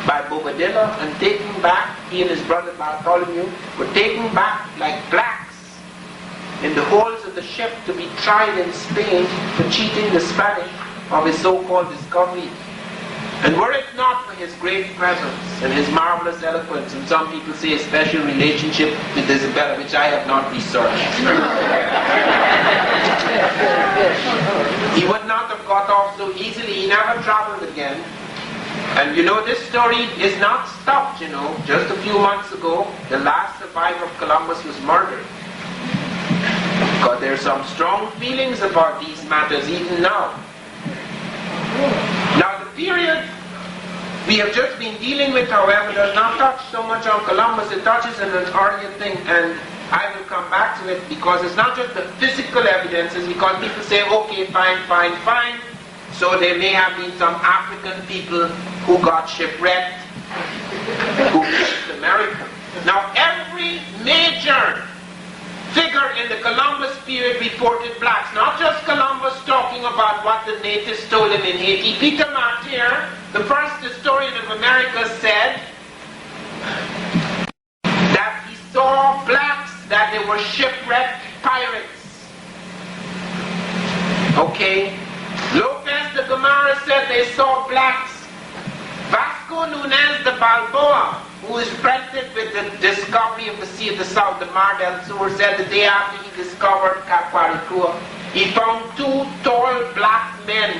by Bobadilla and taken back. He and his brother Bartholomew were taken back like blacks in the holds of the ship to be tried in Spain for cheating the Spanish of his so-called discovery. And were it not for his great presence and his marvelous eloquence, and some people say a special relationship with Isabella, which I have not researched, he would not have got off so easily. He never traveled again. And you know, this story is not stopped, you know. Just a few months ago, the last survivor of Columbus was murdered. Because there are some strong feelings about these matters even now. Now the period we have just been dealing with, however, does not touch so much on Columbus. It touches on an earlier thing, and I will come back to it, because it's not just the physical evidences, because people say, okay, fine, fine, fine. So there may have been some African people who got shipwrecked, who reached America. Now, every major figure in the Columbus period reported blacks. Not just Columbus talking about what the natives told him in Haiti. Peter Martyr, the first historian of America, said that he saw blacks, that they were shipwrecked pirates. Okay? Lopez de Gomara said they saw blacks. Vasco Nunez de Balboa, who is credited with the discovery of the Sea of the South, the Mar del Sur, said the day after he discovered Caquaricua, he found two tall black men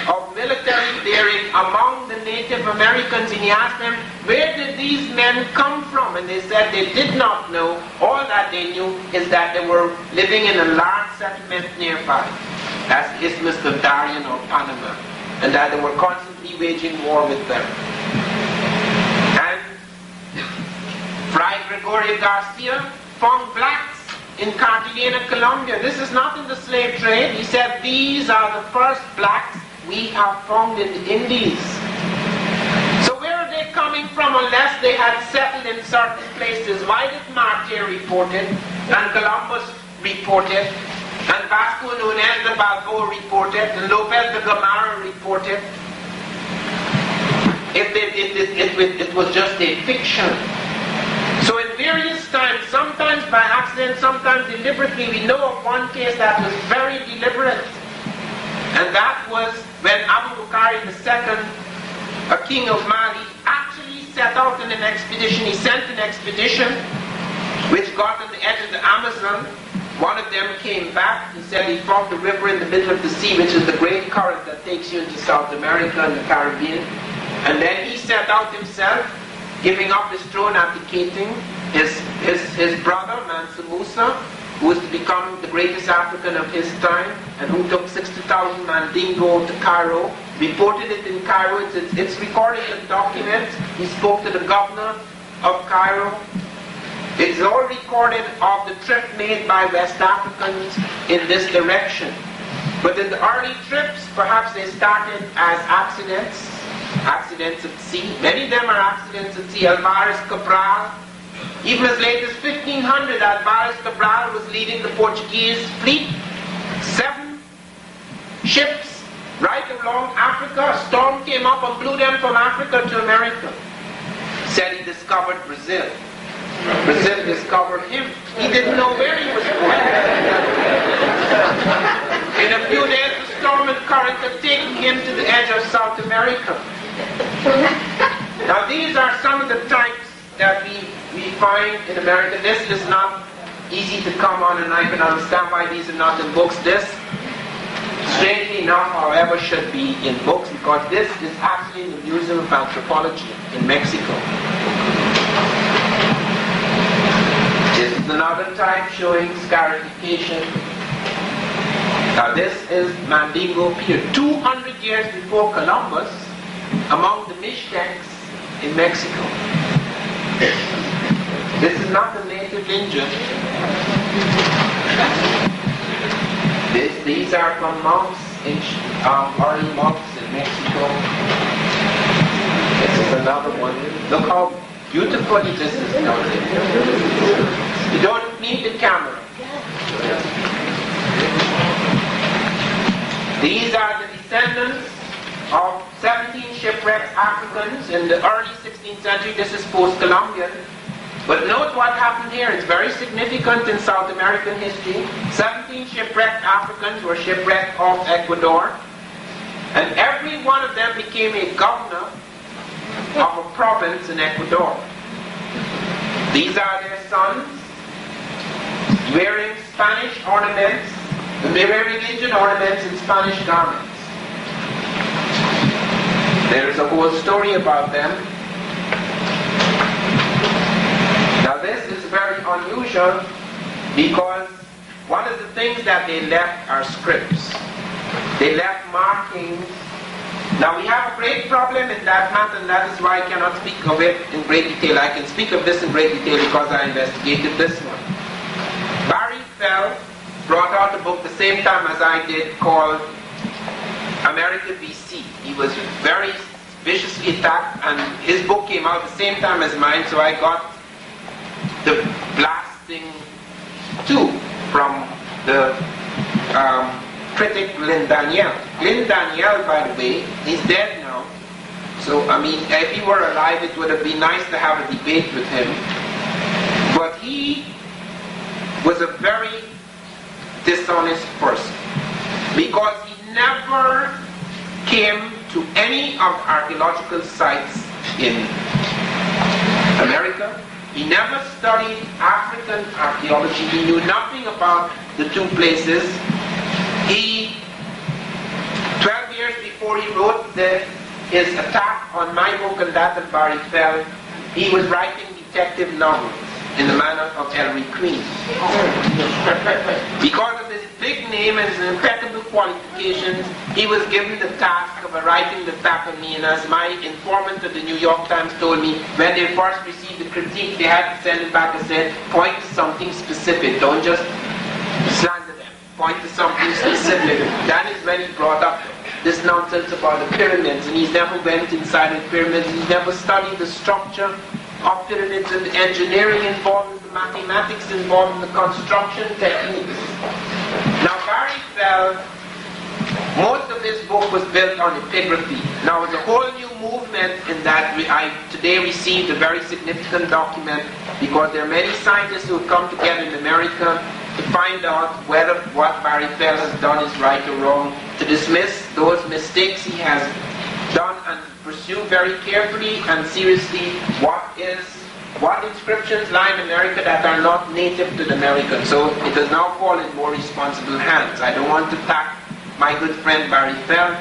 of military bearing among the Native Americans, and he asked them, where did these men come from? And they said they did not know. All that they knew is that they were living in a large settlement nearby. That's the Isthmus of Darien or Panama, and that they were constantly waging war with them. And Fray Gregorio Garcia found blacks in Cartagena, Colombia. This is not in the slave trade. He said, these are the first blacks we have found in the Indies. So where are they coming from unless they had settled in certain places? Why did Martyr report it, and Columbus report it, and Vasco Nunez de Balboa report it, and Lopez de Gomara report it? It was just a fiction. So in various times, sometimes by accident, sometimes deliberately, we know of one case that was very deliberate. And that was when Abu Bakr II, a king of Mali, actually set out on an expedition. He sent an expedition which got on the edge of the Amazon. One of them came back. He said he found the river in the middle of the sea, which is the great current that takes you into South America and the Caribbean. And then he set out himself, giving up his throne, abdicating. His brother, Mansa Musa, who was to become the greatest African of his time, and who took 60,000 Mandingo to Cairo, reported it in Cairo. It's recorded in documents. He spoke to the governor of Cairo. It's all recorded of the trip made by West Africans in this direction. But in the early trips, perhaps they started as accidents at sea. Many of them are accidents at sea. Alvarez Cabral, even as late as 1500, Alvarez Cabral was leading the Portuguese fleet. 7 ships right along Africa. A storm came up and blew them from Africa to America. Said he discovered Brazil. Brazil discovered him. He didn't know where he was going. In a few days, the storm and current had taken him to the edge of South America. Now these are some of the types that we find in America. This is not easy to come on, and I can understand why these are not in books. This, strangely enough, however, should be in books, because this is actually in the Museum of Anthropology in Mexico. This is another type showing scarification. Now this is Mandingo period, 200 years before Columbus, among the Mixtecs in Mexico. This is not a native Indian. These are from monks, early monks in Mexico. This is another one. Look how beautifully this is done. You don't need the camera. These are the descendants of 17 shipwrecked Africans in the early 16th century. This is post-Columbian. But note what happened here. It's very significant in South American history. 17 shipwrecked Africans were shipwrecked off Ecuador. And every one of them became a governor of a province in Ecuador. These are their sons, wearing Spanish ornaments, wearing Indian ornaments and Spanish garments. There is a whole story about them. Now this is very unusual, because one of the things that they left are scripts. They left markings Now we have a great problem in that matter, and that is why I cannot speak of it in great detail. I can speak of this in great detail because I investigated this one. Barry Fell brought out a book the same time as I did called America BC. He was very viciously attacked, and his book came out the same time as mine, so I got the blasting too from the critic Lynn Daniel. Lynn Daniel, by the way, he's dead now. So, I mean, if he were alive, it would have been nice to have a debate with him. But he was a very dishonest person because he never came to any of the archaeological sites in America. He never studied African archaeology. He knew nothing about the two places. He, 12 years before he wrote his attack on my book and that of Barry Fell, he was writing detective novels in the manner of Ellery Queen. Because of his big name and his impeccable qualifications, he was given the task of writing the attack on me, and as my informant at the New York Times told me, when they first received the critique, they had to send it back and said, point to something specific, don't just slander them, point to something specific. That is when he brought up this nonsense about the pyramids, and he's never went inside the pyramids, he's never studied the structure of pyramids and the engineering involved, the mathematics involved, in the construction techniques. Now Barry Fell, most of his book was built on epigraphy. Now it's a whole new movement in that I today received a very significant document because there are many scientists who have come together in America to find out whether what Barry Fell has done is right or wrong, to dismiss those mistakes he has done and pursue very carefully and seriously what inscriptions lie in America that are not native to the Americans. So it has now fallen in more responsible hands. I don't want to attack my good friend Barry Fell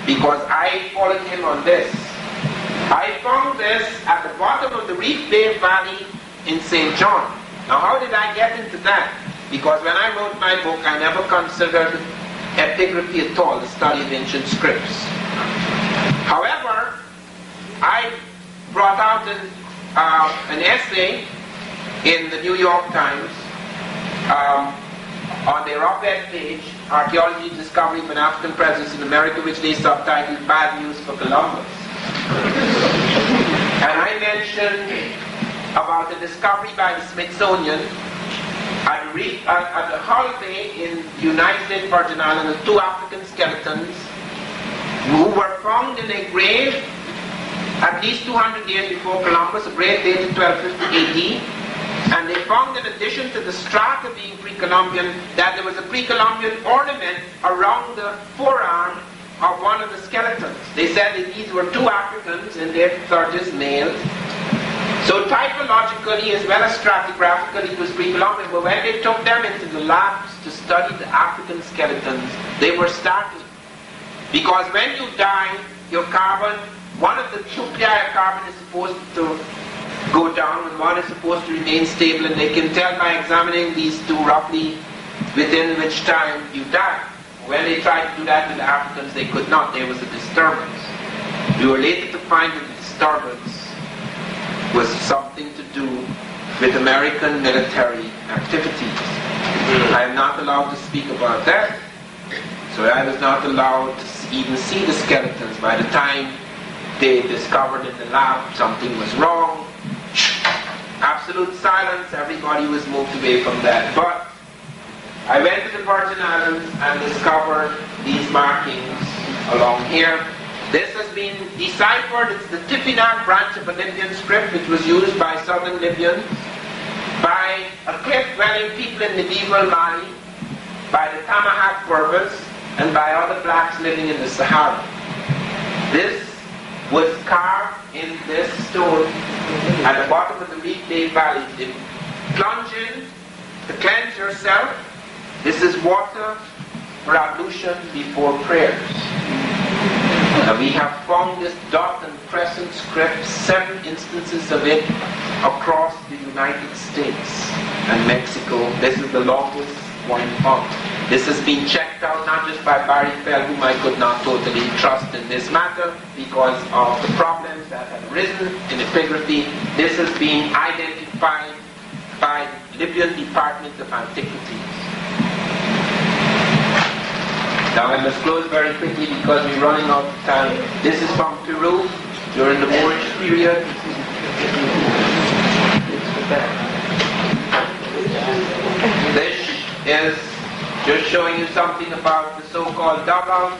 because I followed him on this. I found this at the bottom of the Reef Bay Valley in St. John. Now how did I get into that? Because when I wrote my book, I never considered epigraphy at all, the study of ancient scripts. However, I brought out an essay in the New York Times on their op-ed page, Archaeology Discovery of an African Presence in America, which they subtitled Bad News for Columbus. And I mentioned about the discovery by the Smithsonian at the Hull Bay in the United States Virgin Islands of two African skeletons who were found in a grave at least 200 years before Columbus, a grave dated 1250 AD. And they found, in addition to the strata being pre-Columbian, that there was a pre-Columbian ornament around the forearm of one of the skeletons. They said that these were two Africans in their 30s, males. So typologically as well as stratigraphically it was pre-Columbian, but when they took them into the labs to study the African skeletons, they were startled. Because when you die, your carbon, one of the nuclei of carbon is supposed to go down and one is supposed to remain stable, and they can tell by examining these two roughly within which time you die. When they tried to do that with the Africans, they could not. There was a disturbance. We were later to find that the disturbance was something to do with American military activities. I am not allowed to speak about that, so I was not allowed to even see the skeletons. By the time they discovered in the lab something was wrong, absolute silence, everybody was moved away from that. But I went to the Virgin Islands and discovered these markings along here. This has been deciphered. It's the Tifinagh branch of a Libyan script which was used by southern Libyans, by a cliff-dwelling people in medieval Mali, by the Tamahak Berbers, and by other blacks living in the Sahara. This was carved in this stone at the bottom of the Reef Bay Valley. To plunge in, to cleanse yourself. This is water for ablution before prayers. And we have found this dot and crescent script, 7 instances of it across the United States and Mexico. This is the longest one found. This has been checked out not just by Barry Fell, whom I could not totally trust in this matter because of the problems that have arisen in epigraphy. This has been identified by the Libyan Department of Antiquities. Now I must close very quickly because we're running out of time. This is from Peru during the Moorish period. This is just showing you something about the so-called dugout.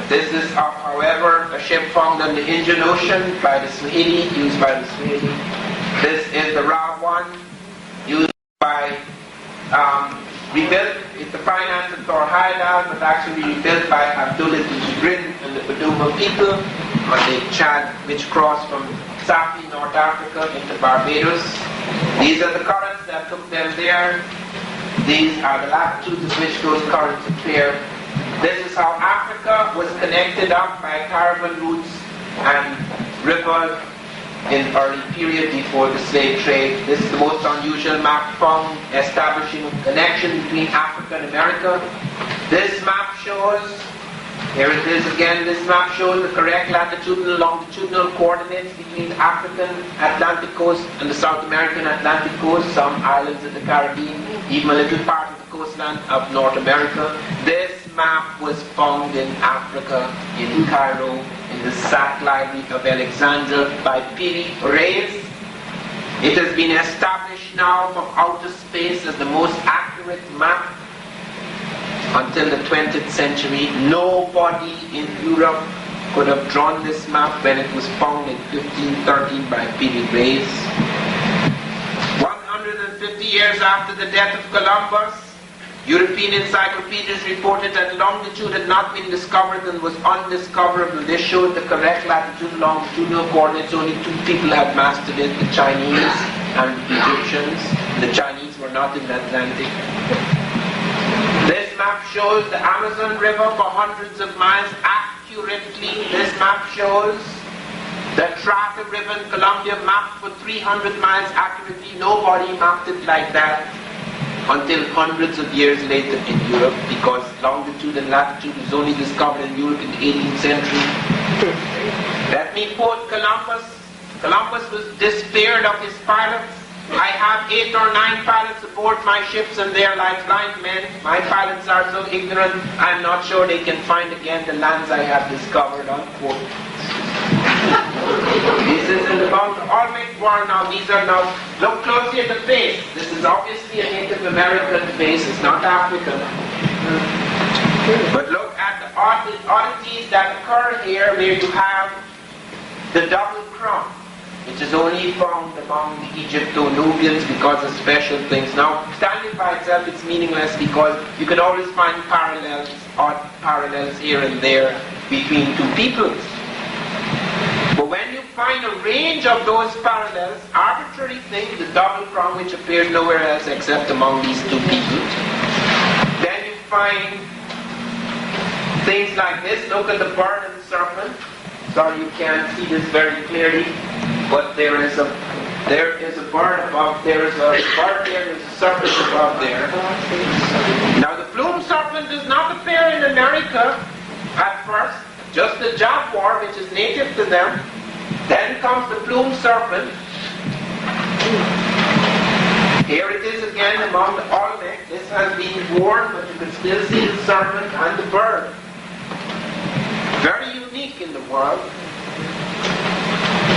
This is, however, a ship found on the Indian Ocean by the Swahili, used by the Swahili. This is the Ra one, used by rebuilt, it's the finance of Thor Haidal, but actually rebuilt by Abdullah Jibrin and the Baduma people on the Chad, which crossed from Safi, North Africa, into Barbados. These are the currents that took them there. These are the latitudes at which those currents appear. This is how Africa was connected up by caravan routes and rivers in early period before the slave trade. This is the most unusual map found establishing a connection between Africa and America. This map shows, here it is again, this map shows the correct latitudinal, longitudinal coordinates between the African Atlantic coast and the South American Atlantic coast, some islands in the Caribbean, even a little part of the coastline of North America. This map was found in Africa, in Cairo, in the Sac Library of Alexandria by Piri Reis. It has been established now from outer space as the most accurate map until the 20th century. Nobody in Europe could have drawn this map when it was found in 1513 by Piri Reis. 150 years after the death of Columbus, European encyclopedias reported that longitude had not been discovered and was undiscoverable. This showed the correct latitude and longitudinal coordinates. Only two people had mastered it, the Chinese and the Egyptians. The Chinese were not in the Atlantic. This map shows the Amazon River for hundreds of miles accurately. This map shows the Trata River in Colombia mapped for 300 miles accurately. Nobody mapped it like that until hundreds of years later in Europe, because longitude and latitude was only discovered in Europe in the 18th century. Let me quote Columbus. Columbus was despaired of his pilots. I have 8 or 9 pilots aboard my ships and they are like blind men. My pilots are so ignorant, I am not sure they can find again the lands I have discovered, unquote. This is in the Mount Olmec War now. These are now, look closely at the face. This is obviously a Native American face, it's not African. But look at the oddities that occur here where you have the double crown, which is only found among the Egypto-Nubians because of special things. Now, standing by itself, it's meaningless because you can always find parallels, odd parallels here and there between two peoples. But when you find a range of those parallels, arbitrary things, the double crown which appears nowhere else except among these two people, then you find things like this. Look at the bird and the serpent. Sorry you can't see this very clearly, but there is a bird above, there is a bird there, there's a serpent above there. Now the plume serpent does not appear in America at first, just the jaguar, which is native to them. Then comes the plume serpent. Here it is again among the Olmec. This has been worn, but you can still see the serpent and the bird. Very unique in the world.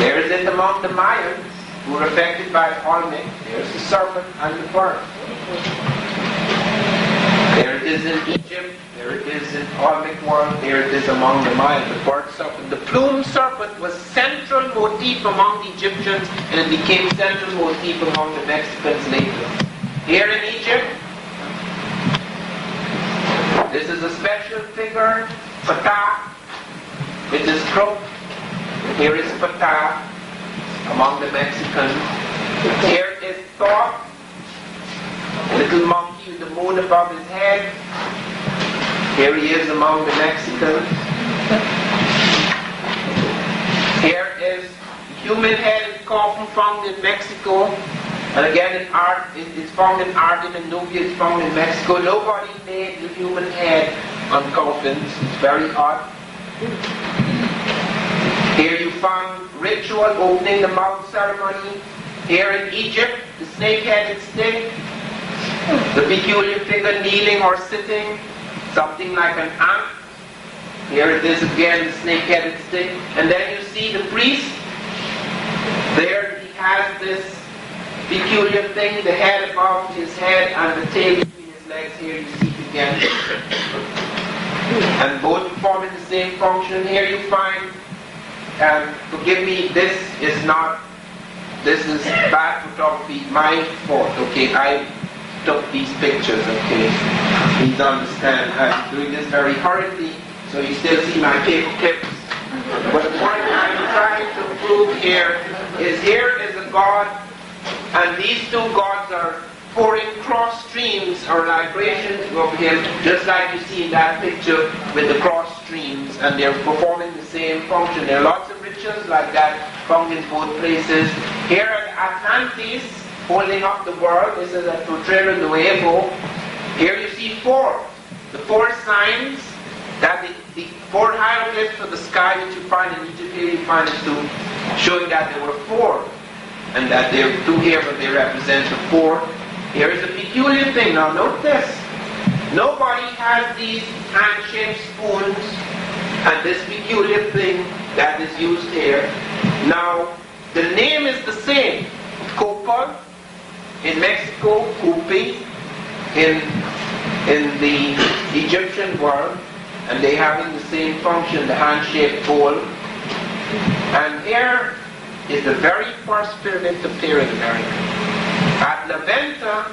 There is it among the Mayans, who were affected by Olmec. There's the serpent and the bird. There it is in Egypt. There it is in Olmec world. There it is among the Mayans, the bird serpent. The plume serpent was central motif among the Egyptians, and it became central motif among the Mexicans later. Here in Egypt, this is a special figure, Ptah, with his crook. Here is Ptah among the Mexicans. Here is Thoth, a little monkey with the moon above his head. Here he is among the Mexicans. Here is human-headed coffin found in Mexico. And again, it's found in art in Nubia, it's found in Mexico. Nobody made the human head on coffins. It's very odd. Here you found ritual opening the mouth ceremony. Here in Egypt, the snake-headed stick, the peculiar figure kneeling or sitting, something like an ant. Here it is again, the snake-headed stick. And then you see the priest. There he has this peculiar thing, the head above his head and the tail between his legs. Here you see it again. And both performing the same function. Here you find, forgive me, this is bad photography, my fault, okay? I took these pictures, okay? Please understand, I'm doing this very hurriedly, so you still see my paper clips. But the point I'm trying to prove here is a god, and these two gods are pouring cross streams or libations of him, just like you see in that picture with the cross streams, and they're performing the same function. There are lots of rituals like that found in both places. Here at Atlantis, holding up the world, this is a Potrero Nuevo. Here you see the four signs, that the four hieroglyphs of the sky that you find in Egypt, here you find it too, showing that there were four, and that there are two here, but they represent the four. Here is a peculiar thing. Now note this. Nobody has these hand-shaped spoons and this peculiar thing that is used here. Now, the name is the same. Copa in Mexico, Kupi in the Egyptian world, and they having the same function, the hand-shaped bowl. And here is the very first pyramid to appear in America. At La Venta,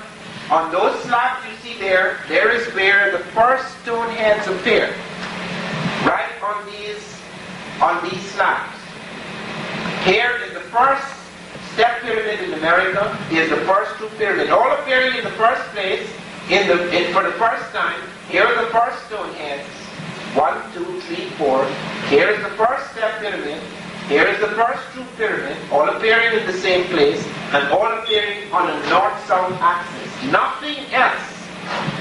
on those slabs you see there is where the first stone heads appear. Right on these slabs. Here is the first step pyramid in America. Is the first two pyramids, all appearing in the first place for the first time. Here are the first stone heads. 1, 2, 3, 4. Here is the first step pyramid. Here is the first true pyramid, all appearing in the same place, and all appearing on a north-south axis. Nothing else.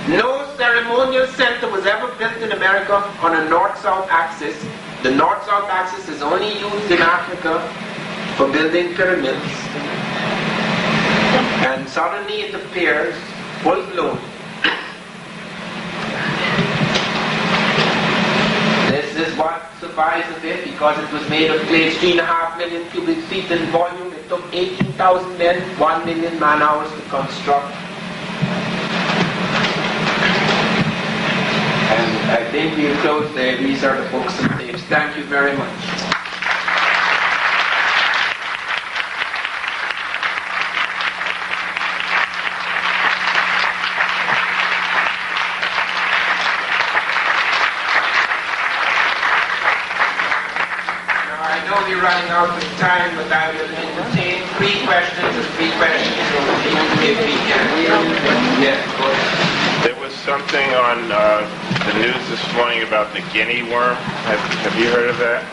No ceremonial center was ever built in America on a north-south axis. The north-south axis is only used in Africa for building pyramids. And suddenly it appears full-blown. This is what survives of it, because it was made of clay. 3.5 million cubic feet in volume. It took 18,000 men, 1 million man-hours to construct. And I think we'll close there. These are the books and tapes. Thank you very much. We're running out of time, but I will entertain 3 questions and 3 questions if we can. Yes, go ahead. There was something on the news this morning about the guinea worm. Have you heard of that?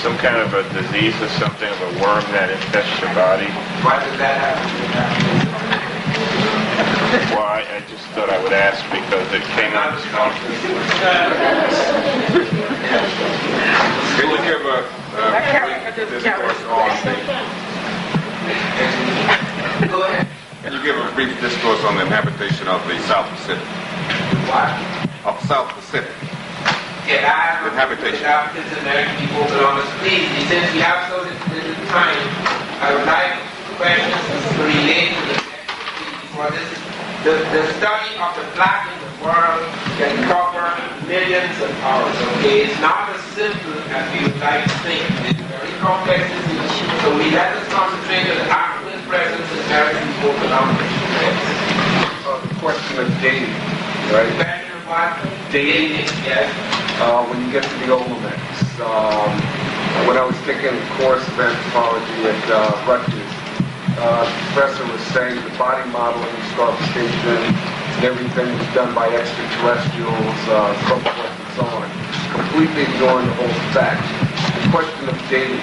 Some kind of a disease or something of a worm that infests your body. Why did that happen? Well, I just thought I would ask because it came out this morning. Can you give a brief discourse on Go ahead. Can you give a brief discourse on the inhabitation of the South Pacific? What? Of South Pacific. Yeah, I have Inhabitation. Africans and American people, but on the please, since we have so little time, I would like questions to relate to the for this. The study of the black in the world can cover millions of hours, okay? It's not as simple as we would like to think. It's very complex disease. So we let us concentrate on the African presence in American people phenomenon. The question of dating, right? Question of what? Dating. Yes. When you get to the Olmecs, when I was taking a course of anthropology at Rutgers, the professor was saying the body modeling, scarification, and everything was done by extraterrestrials, so forth and so on, completely ignoring the whole fact. The question of dating,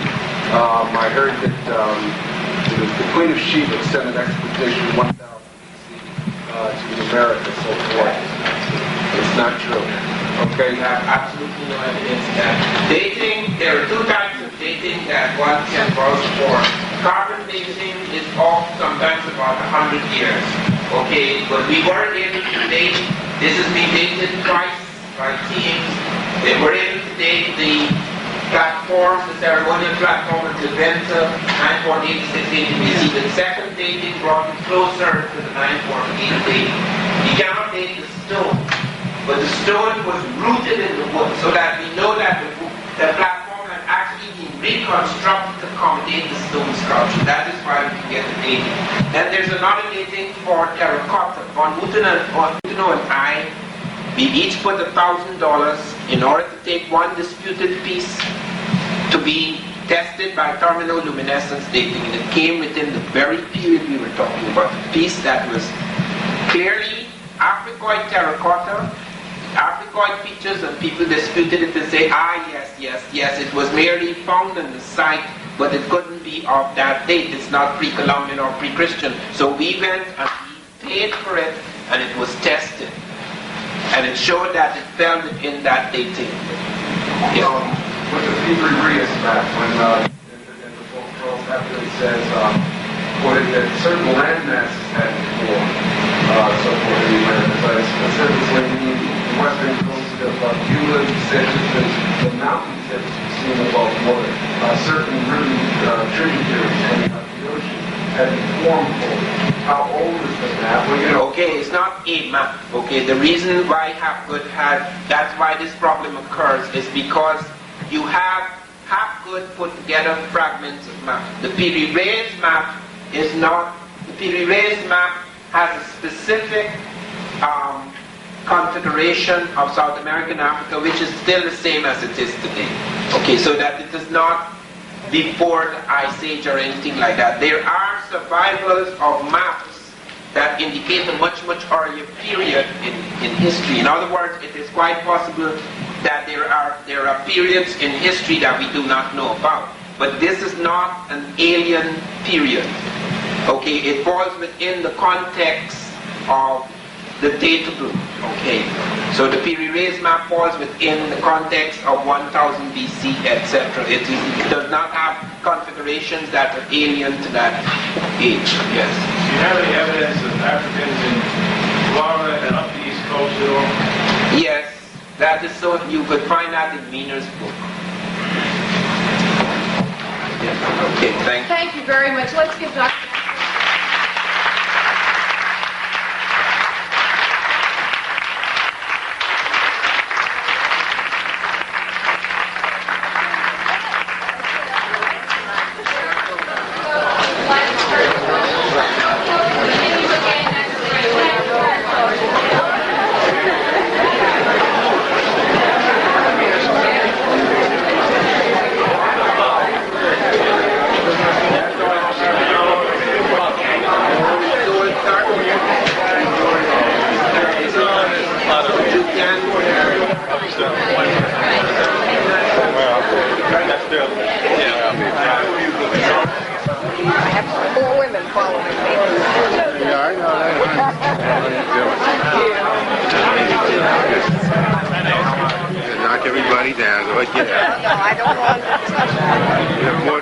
I heard that the The Queen of Sheba sent an expedition 1000 BC to the Americas, so forth. It's not true. Okay? We have absolutely no evidence that dating, there are two types of dating that one can vouch for. Carbon dating is off sometimes about 100 years. Okay, but we were able to date, this has been dated twice by teams. They were able to date the platform, the ceremonial platform at Leventa, 948-16 BC. The second dating brought it closer to the 948 date. You cannot date the stone, but the stone was rooted in the wood, so that we know that the platform had actually been reconstructed to accommodate the stone sculpture. That is why we can get the dating. Then there's another dating for terracotta. Von Huteno and I, we each put $1,000 in order to take one disputed piece to be tested by thermoluminescence dating, and it came within the very period we were talking about. A piece that was clearly Africoid terracotta, Africoid features, and people disputed it and say, yes, it was merely found on the site, but it couldn't be of that date. It's not pre-Columbian or pre-Christian. So we went and we paid for it, and it was tested. And it showed that it fell within that dating. Yes. With the Hebrew map, when in the book Charles Happily says that certain land masses had formed, so forth in the Americas, but specifically in the western coast of Cuba, the mountains that you see above water, certain tributaries coming out of the ocean had formed fully. How old is the map? Well, okay, it's not a map. Okay, the reason why Hapgood that's why this problem occurs, is because you have Hapgood put together fragments of map. The Piri Reis map is not, the Piri Reis map has a specific configuration of South American Africa, which is still the same as it is today. Okay, so that it is not before the Ice Age or anything like that. There are survivals of maps that indicate a much earlier period in history. In other words, it is quite possible that there are periods in history that we do not know about. But this is not an alien period. Okay, it falls within the context of the data group. Okay, so the Piri Reis map falls within the context of 1000 BC, etc. It does not have configurations that are alien to that age. Yes. Do you have any evidence of Africans in Florida and up the East Coast at all? Yes, that is so. You could find that in Wiener's book. Yes. Okay, thank you. Thank you very much. Let's give Dr. Knock everybody down. Go ahead, get out. No, I don't want to touch that. You have more